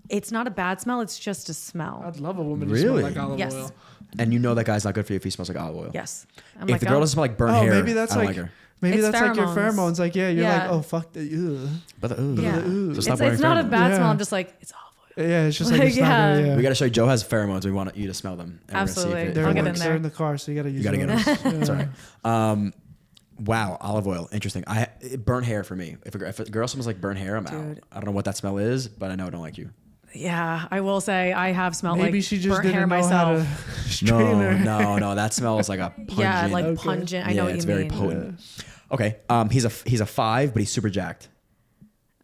It's not a bad smell. It's just a smell. I'd love a woman to Really? smell like olive Yes. oil. And you know that guy's not good for you if he smells like olive oil. Yes. I'm If like, the girl oh, doesn't smell like burnt Oh, hair, maybe that's I don't like, like her. maybe It's that's like your pheromones. pheromones. Like, yeah, you're Yeah. like, oh fuck, ugh. But the, ooh. yeah. So stop wearing It's not a pheromones. bad Yeah. smell. I'm just like, it's olive oil. Yeah, it's just like Like, it's not yeah. gonna, yeah. We got to show you. Joe has pheromones. We want you to smell them. And we're gonna see if Absolutely. it- They're, I'll in get the, in they're there. in the car, so you got to use. You got to get those. them. Yeah. Sorry. Wow, olive oil. Interesting. Burnt hair for me. If a girl smells like burnt hair, I'm out. Dude. I don't know what that smell is, but I know I don't like you. Yeah, I will say I have smelled Maybe like she just burnt didn't hair know myself. how to straighten her. No. That smells like a pungent. Yeah, like Okay. pungent. I know what you it's mean. very potent. Okay. He's a 5, but he's super jacked.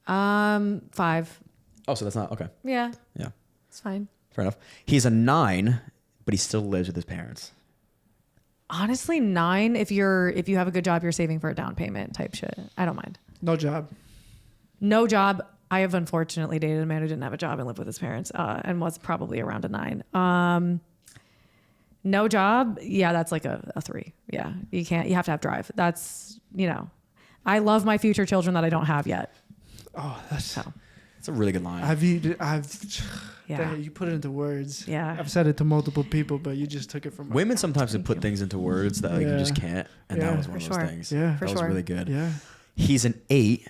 5. Oh, so that's not okay. Yeah, Yeah, it's fine. fair enough. He's a 9, but he still lives with his parents. Honestly, 9. If you have a good job, you're saving for a down payment type shit. I don't mind. No job. No job. I have unfortunately dated a man who didn't have a job and lived with his parents, and was probably around a 9. No job. Yeah, that's like a 3. Yeah, you have to have drive. That's, I love my future children that I don't have yet. Oh, that's. So It's a really good line. I've yeah, Dang, you put it into words. Yeah. I've said it to multiple people, but you just took it from my Women mouth. sometimes can Thank put you. things into words that like, you Yeah. just can't, and that Yeah. was one For of those sure. things. Yeah. For that was sure. really good. Yeah. He's an 8,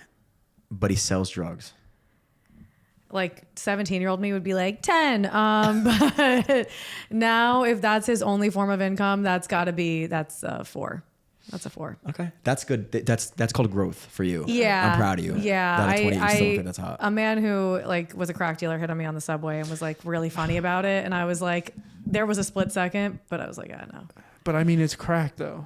but he sells drugs. like 17-year-old me would be like 10. But now if that's his only form of income, that's a 4. That's a 4. Okay, that's good. That's called growth for you. Yeah. I'm proud of you. Yeah. that at 20 you still think that's hot. A man who like was a crack dealer hit on me on the subway and was like really funny about it. And I was like, there was a split second, but I was like, I know. But I mean, it's crack though.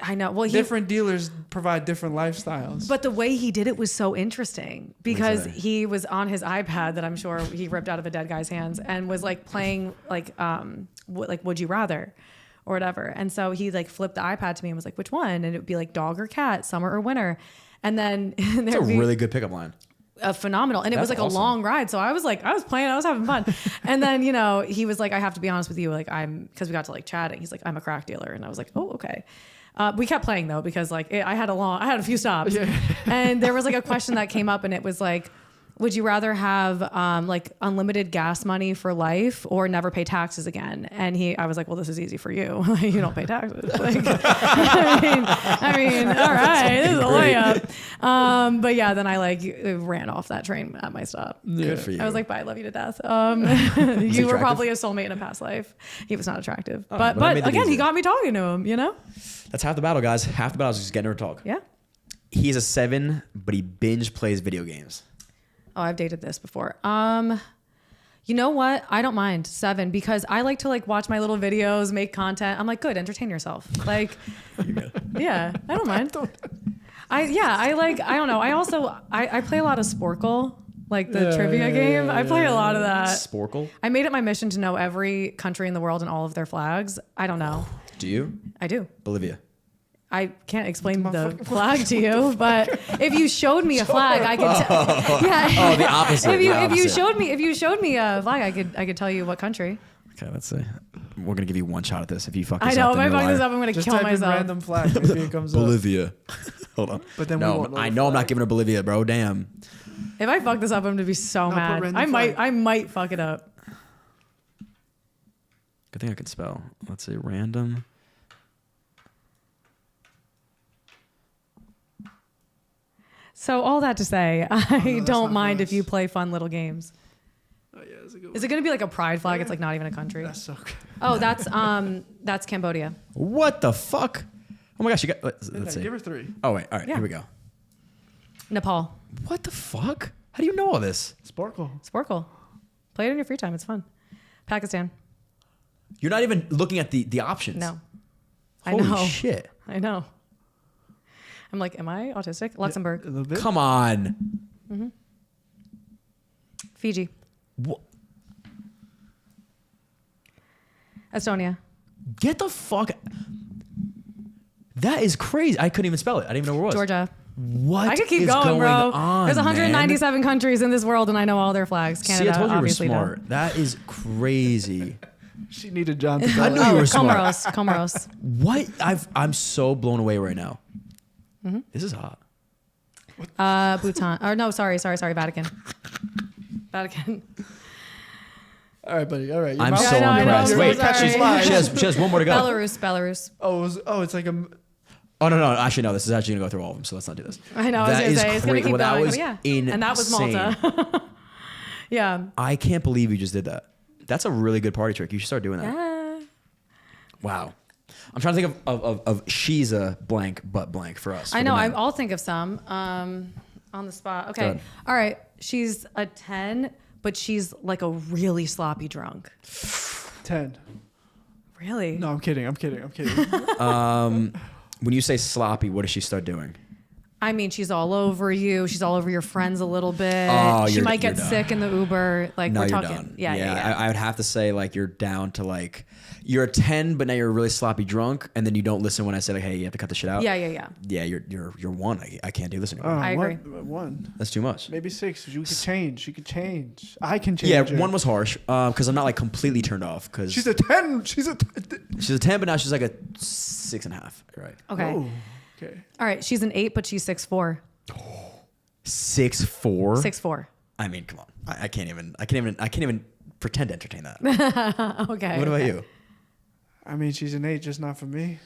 I know. Well, Different dealers provide different lifestyles. but the way he did it was so interesting because What'd he say? he was on his iPad that I'm sure he ripped out of a dead guy's hands and was like playing like Would You Rather or whatever. And so he like flipped the iPad to me and was like, which one? And it would be like dog or cat, summer or winter. And then It's a really good pickup line. phenomenal. And it was That's like awesome. a long ride. So I was playing, I was having fun. And then, he was like, I have to be honest with you. Like cause we got to like chatting. He's like, I'm a crack dealer. And I was like, oh, okay. We kept playing though, because like I had a few stops and there was like a question that came up and it was like, would you rather have like unlimited gas money for life or never pay taxes again? And I was like, well, this is easy for you. You don't pay taxes. Like, I mean, all right, this is a layup. But yeah, then I like ran off that train at my stop. Good for you. I was like, bye, I love you to death. You were probably a soulmate in a past life. He was not attractive. But again, he got me talking to him, you know? That's half the battle, guys. Half the battle is just getting her to talk. Yeah. He's a 7, but he binge plays video games. Oh, I've dated this before. You know what? I don't mind 7 because I like to like watch my little videos, make content. I'm like, good, entertain yourself. Like, yeah, I don't mind. I don't know. I play a lot of Sporkle, like the trivia game. I play a lot of that. Sporkle? I made it my mission to know every country in the world and all of their flags. I don't know. Do you? I do. Bolivia. I can't explain the flag to you, but if you showed me a flag, I could. Yeah. Oh, the opposite. If you showed me a flag, I could tell you what country. Okay, let's see. We're gonna give you one shot at this. If you fuck this I know. up, If I fuck this up, I'm gonna Just kill type in myself. random flag. Maybe it comes up. Bolivia. Hold on. But then no, we won't know I the know I'm flag. not giving her Bolivia, bro. Damn. If I fuck this up, I'm gonna be so No, put mad. random flag. I might fuck it up. Good thing I can spell. Let's see. Random. So all that to say, I that's don't not mind for if you us. play fun little games. Oh, yeah, that's a good one. Is it gonna be like a pride flag? It's like not even a country. That's so good. Oh, that's Cambodia. What the fuck? Oh my gosh, you got. Let's see. Give her 3. Oh wait. All right. Yeah. Here we go. Nepal. What the fuck? How do you know all this? Sporkle. Sporkle. Play it in your free time. It's fun. Pakistan. You're not even looking at the options. No. Holy I know. shit. I know. I'm like, am I autistic? Luxembourg. A little bit. Come on. Fiji. Wha- Estonia. Get the fuck. That is crazy. I couldn't even spell it. I didn't even know where it was. Georgia. What? I could keep is going, bro. on, There's man? 197 countries in this world, and I know all their flags. Canada, See, I told you you were obviously smart. That is crazy. She needed John to I tell knew her. you were smart. Comoros. What? I'm so blown away right now. This is hot. Bhutan. Or no, sorry, Vatican. Vatican. All right, buddy. All right. I'm mouth- so I know, impressed. I'm Wait, so sorry. she has one more to go. Belarus. It's like a. Oh no, actually no. This is actually gonna go through all of them. So let's not do this. I know. I was That gonna is say it's gonna cra- keep well, that going. was Oh, yeah. And that was Malta. Yeah. I can't believe you just did that. That's a really good party trick. You should start doing that. Yeah. Wow. I'm trying to think of she's a blank but blank for us. I for know. the men. I'll think of some on the spot. Go Okay. ahead. All right. She's a 10, but she's like a really sloppy drunk. 10. Really? No, I'm kidding. When you say sloppy, what does she start doing? I mean, she's all over you. She's all over your friends a little bit. Oh, she might get you're done. sick in the Uber. Like No, we're you're talking. done. Yeah. I would have to say like you're down to like you're a 10, but now you're a really sloppy drunk, and then you don't listen when I say like, hey, you have to cut the shit out. Yeah. Yeah, you're 1. I can't do this anymore. I agree. 1. That's too much. Maybe 6. You could change. She could change. I can change. Yeah, her. 1 was harsh because I'm not like completely turned off because She's a 10. She's a. she's a 10, but now she's like a 6.5. Right. Okay. Oh, okay. All right. She's an 8, but she's 6'4". 6'4". 6'4". I mean, come on. I can't even pretend to entertain that. Okay. What about you? I mean, she's an 8, just not for me.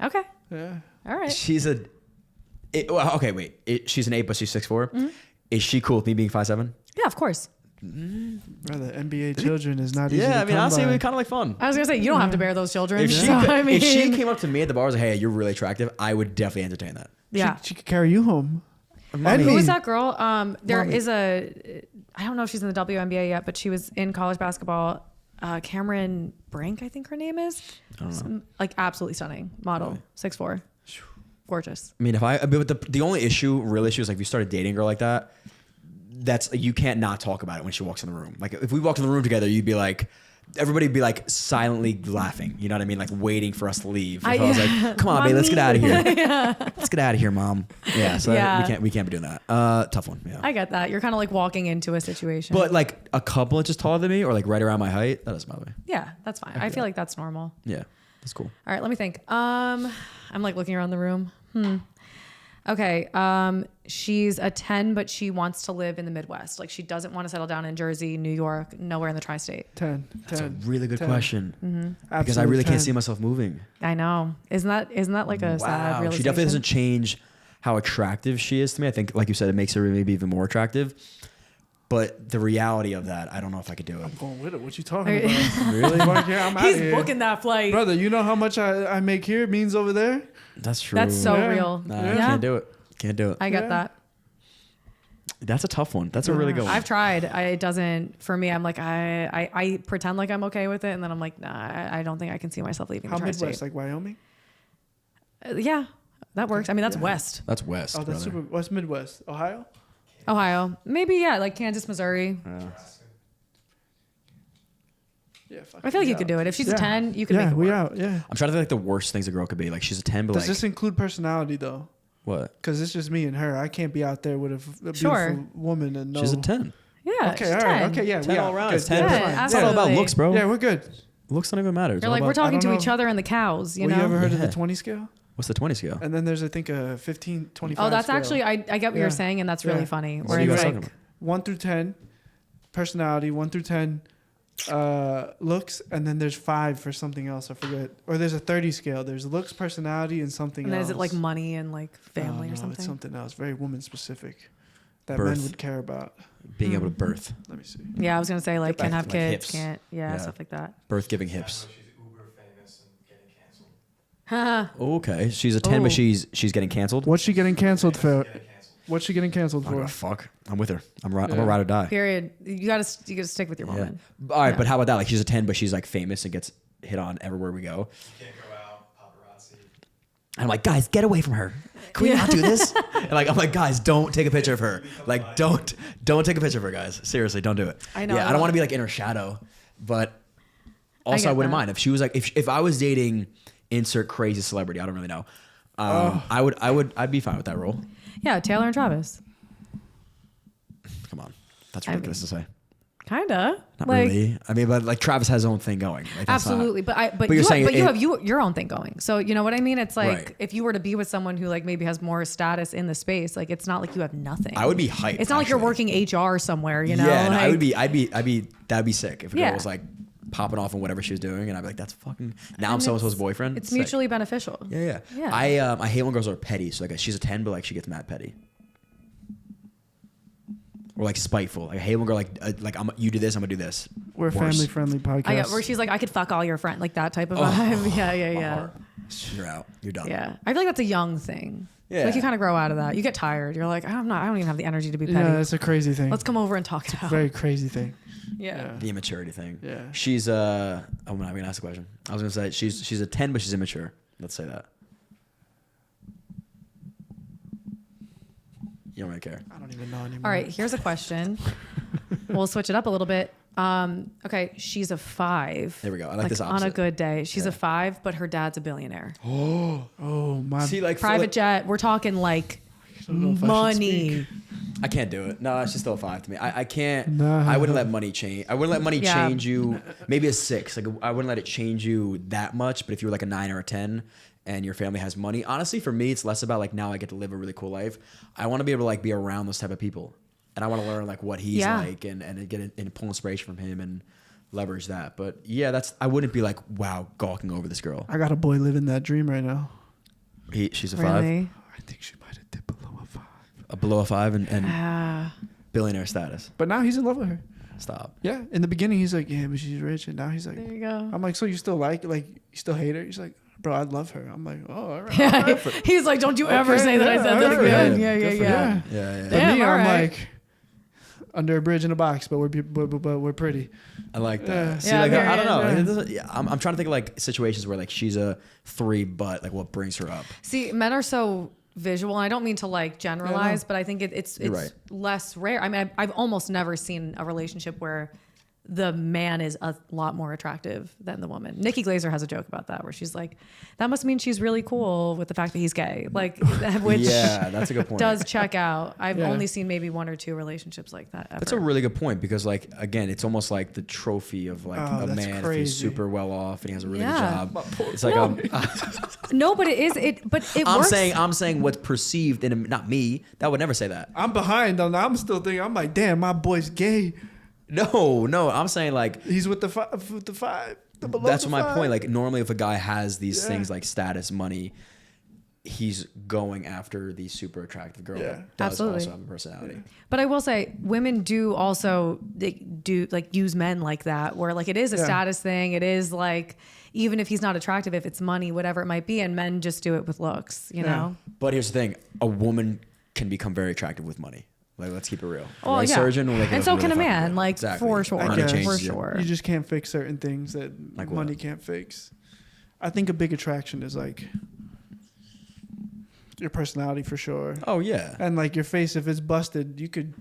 Okay. Yeah. All right. She's okay, wait. She's an 8, but she's 6'4". Mm-hmm. Is she cool with me being 5'7"? Yeah, of course. Brother, NBA children is not easy Yeah, to I mean, come honestly, by. we kind of like fun. I was gonna say you don't have to bear those children. If she, so, I mean, if she came up to me at the bar and was like, hey, you're really attractive, I would definitely entertain that. yeah. She could carry you home. Mommy. Who is that girl? There Mommy. is I don't know if she's in the WNBA yet, but she was in college basketball. Cameron Brink, I think her name is. I don't know. Like absolutely stunning model, Really? 6'4", gorgeous. I mean, but the only real issue is like if you started dating a girl like that, that's you can't not talk about it when she walks in the room. Like if we walked in the room together, you'd be like, everybody'd be like silently laughing. You know what I mean? Like waiting for us to leave. If I was like, come on, babe, let's get out of here. Let's get out of here, mom. Yeah. So Yeah. we can't be doing that. Tough one. Yeah. I get that. You're kind of like walking into a situation. But like a couple inches taller than me or like right around my height, that doesn't bother me. yeah, that's fine. I feel like that's normal. Yeah. That's cool. All right, let me think. I'm like looking around the room. Okay. She's a 10, but she wants to live in the Midwest. Like she doesn't want to settle down in Jersey, New York, nowhere in the tri-state. 10. That's 10. a really good 10. question. Mm-hmm. Because I really can't see myself moving. I know. Isn't that like a sad realization? She definitely doesn't change how attractive she is to me. I think, like you said, it makes her maybe even more attractive. But the reality of that, I don't know if I could do it. I'm going with it. What you talking about? Really? Yeah, I'm He's outta here. booking that flight. Brother, you know how much I make here means over there? That's true. That's so Yeah. real. Nah, yeah. I can't do it. Can't do it. I get Yeah. that. That's a tough one. That's a really good one. I've tried. It doesn't, for me, I'm like, I pretend like I'm okay with it. And then I'm like, nah, I don't think I can see myself leaving How the tri-state. Midwest? Like Wyoming? Yeah, that works. I mean, that's west. That's West. Oh, that's brother. super. What's Midwest? Ohio? Ohio. Maybe, yeah, like Kansas, Missouri. Yeah. Yeah, fuck I feel like we you could out. do it. If she's Yeah. a 10, you can Yeah, make it we work. out. Yeah. I'm trying to think like the worst things a girl could be. Like she's a 10, but Does like this include personality though? what? Because it's just me and her. I can't be out there with a beautiful Sure. woman and no. She's a 10. Yeah, Okay, she's all right. 10. Okay, yeah, 10 we all out. around. Good. It's 10. Yeah, Yeah, fine. It's not all about absolutely. looks, bro. Yeah, we're good. Looks don't even matter. It's You're all like, about, we're I talking don't to know. each other and the cows, you Well, know? you ever heard of Yeah. the 20 scale? What's the 20 scale? And then there's, I think, a 15, 25 Oh, that's scale. actually, I get what Yeah. you're saying, and that's really Yeah. funny. What Where are you it's guys like, talking about? 1 through 10, personality, 1 through 10, looks, and then there's 5 for something else. I forget. Or there's a 30 scale. There's looks, personality, and something and then else. is it like money and like Oh, family no, or something? It's something else. Very woman specific that Birth. men would care about. Being able to birth. Let me see. Yeah, I was going to say, like, Get can back have to, like, kids, hips. can't, Yeah. stuff like that. Birth giving hips. She's uber famous and getting canceled. Haha. Okay. She's a 10, but Oh. she's getting canceled. What's she getting canceled for? Getting canceled. What's she getting canceled I don't for? give a fuck. I'm with her. I'm a Yeah. ride or die. Period. You gotta stick with your Yeah. woman. All right, Yeah. but how about that? Like she's a 10, but she's like famous and gets hit on everywhere we go. You can't go out, paparazzi. And I'm like, guys, get away from her. Can we not do this? And like, I'm like, guys, don't take a picture of her. Like, don't take a picture of her, guys. Seriously, don't do it. I know, Yeah, I I don't love want to it. be like in her shadow, but also I, get wouldn't that. mind if she was like, if I was dating insert crazy celebrity, I don't really know. I'd be fine with that role. Yeah, Taylor and Travis. Come on, that's I ridiculous to say. Kinda. Not like, really. I mean, but like Travis has his own thing going. Like, that's not- Absolutely, but you're you saying have, it- your own thing going. So you know what I mean? It's like Right. if you were to be with someone who like maybe has more status in the space, like it's not like you have nothing. I would be hyped. It's not like you're actually. working HR somewhere, you know? Yeah, and like, that'd be sick if a girl Yeah. was like popping off on whatever she was doing, and I'd be like, that's fucking. Now I'm so and so's boyfriend. It's Sick. mutually beneficial. Yeah. Yeah. I hate when girls are petty. So like she's a 10, but like she gets mad petty. Or like spiteful. Like I hate when girl like you do this, I'm gonna do this. We're a Worse. family friendly podcast. I get where she's like, I could fuck all your friends, like that type of Oh, vibe. Yeah, my yeah. heart. You're out. You're done. Yeah. I feel like that's a young thing. Yeah. Like you kind of grow out of that. You get tired. You're like, I don't even have the energy to be petty. Yeah, it's a crazy thing. Let's come over and talk it out. Very crazy thing. Yeah. The immaturity thing. Yeah. She's I'm not even gonna ask the question. I was gonna say she's a 10, but she's immature. Let's say that. You don't really care. I don't even know anymore. All right, here's a question. We'll switch it up a little bit. Okay, she's a 5. There we go. I like this on a opposite. good day. She's Yeah. a 5, but her dad's a billionaire. Oh my. See, like Private jet. We're talking like I don't know if I should money. speak. I can't do it. No, she's still a 5 to me. I can't. Nah. I wouldn't let money change. I wouldn't let money Yeah. change you. Maybe a 6. Like I wouldn't let it change you that much. But if you were like a 9 or a 10, and your family has money, honestly, for me, it's less about like now I get to live a really cool life. I want to be able to like be around those type of people, and I want to learn like what he's Yeah. like and get and pull inspiration from him and leverage that. But yeah, I wouldn't be like wow gawking over this girl. I got a boy living that dream right now. She's a 5, Really? I think she might have dipped below a 5. below a 5, and Ah. billionaire status. But now he's in love with her. Stop. Yeah. In the beginning, he's like, yeah, but she's rich, and now he's like, There you go. I'm like, so you still you still hate her? He's like, bro, I love her. I'm like, oh, all right. Yeah, he's like, don't you ever say that I said that all right. again. Yeah, Good for yeah. him. Yeah. But Damn, me, all I'm right. like, under a bridge in a box, but we're pretty. I like that. Yeah. See, Yeah, like I don't period. know. Yeah. It doesn't, yeah, I'm trying to think of like situations where like she's a 3, but like what brings her up. See, men are so visual. And I don't mean to like generalize, but I think it's You're right. less rare. I mean, I've almost never seen a relationship where the man is a lot more attractive than the woman. Nikki Glaser has a joke about that where she's like, that must mean she's really cool with the fact that he's gay. Like, which Yeah, that's a good point. does check out. I've Yeah. only seen maybe 1 or 2 relationships like that ever. That's a really good point because, like, again, it's almost like the trophy of like Oh, a that's man if crazy. he's super well off and he has a really Yeah. good job. It's like No. No, but it is it. But it I'm works. saying what's perceived in not me. That would never say that. I'm behind on that. I'm still thinking. I'm like, damn, my boy's gay. No, I'm saying like He's with the five. With the five. The below that's the my five. point. Like normally, if a guy has these Yeah. things like status, money, he's going after the super attractive girl Yeah. that does Absolutely. also have a personality. But I will say, women do also they do like use men like that, where like it is a Yeah. status thing. It is like even if he's not attractive, if it's money, whatever it might be, and men just do it with looks. You Yeah. know. But here's the thing: a woman can become very attractive with money. Like, let's keep it real. Oh Right? yeah. Surgeon will make it And so look can a really fucking man, good. like Exactly. for sure, Money guess. changes for you. sure. You just can't fix certain things that Like what? money can't fix. I think a big attraction is like your personality for sure, Oh yeah. and like your face. If it's busted, you could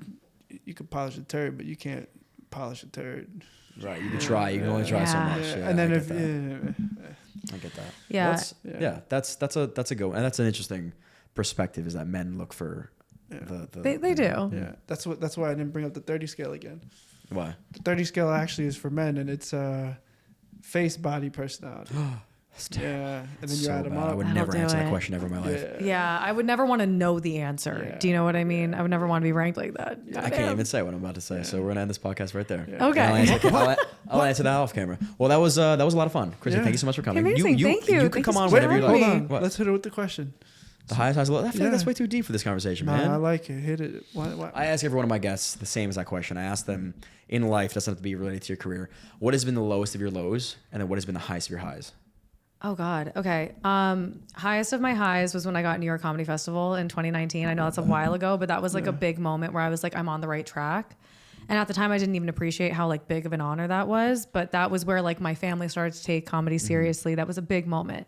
polish a turd, but you can't polish a turd. Right. You can try. You can only try so Yeah. much. Yeah. Yeah, And then I if get that. I get that. Yeah. Well, that's a good one. And that's an interesting perspective is that men look for the They do. yeah, that's why I didn't bring up the 30 scale again. Why? The 30 scale actually is for men, and it's face, body, personality. That's terrible. Yeah, and then That's you so add them bad. I up. would That'll never do answer that it. question ever in my life. Yeah, I would never want to know the answer. Yeah. Do you know what I mean? I would never want to be ranked like that. I can't even say what I'm about to say, so we're gonna end this podcast right there. Yeah. Okay. I'll answer that off camera. Well, that was a lot of fun, Krissy. Yeah. Thank you so much for coming. Amazing. Thank you. You Thank could you come so on much whenever for you Hold like. having me. on. What? Let's hit it with the question. The highest, highest, low. I feel like Yeah. that's way too deep for this conversation, Nah, I man. like it. Hit it. Why? I ask every one of my guests the same exact question. I ask them in life, doesn't have to be related to your career. What has been the lowest of your lows, and then what has been the highest of your highs? Oh God. Okay. Highest of my highs was when I got New York Comedy Festival in 2019. I know that's a while ago, but that was like a big moment where I was like, I'm on the right track. And at the time I didn't even appreciate how like big of an honor that was, but that was where like my family started to take comedy seriously. That was a big moment.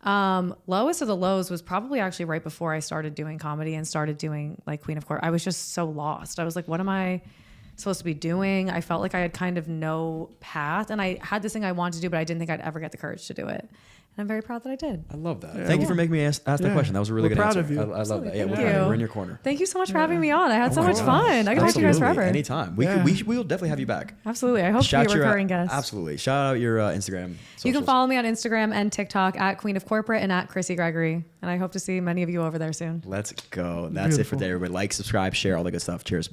Lowest of the lows was probably actually right before I started doing comedy and started doing like Queen of Court. I was just so lost. I was like, what am I supposed to be doing? I felt like I had kind of no path, and I had this thing I wanted to do, but I didn't think I'd ever get the courage to do it. And I'm very proud that I did. I love that. Yeah. Thank you for making me ask that Yeah. question. That was a really We're good proud answer. of you. I love that. Absolutely. Yeah, Thank we're you. in your corner. Thank you so much for having me on. I had Oh so my much gosh. fun. I could talk to you guys Absolutely. forever. Anytime. Yeah. We'll definitely have you back. Absolutely. I hope to be a Shout your recurring guest. Absolutely. Shout out your Instagram. You can socials. follow me on Instagram and TikTok at Queen of Corporate and at Krissy Gregory. And I hope to see many of you over there soon. Let's go. That's it for Beautiful. today, everybody. Like, subscribe, share, all the good stuff. Cheers.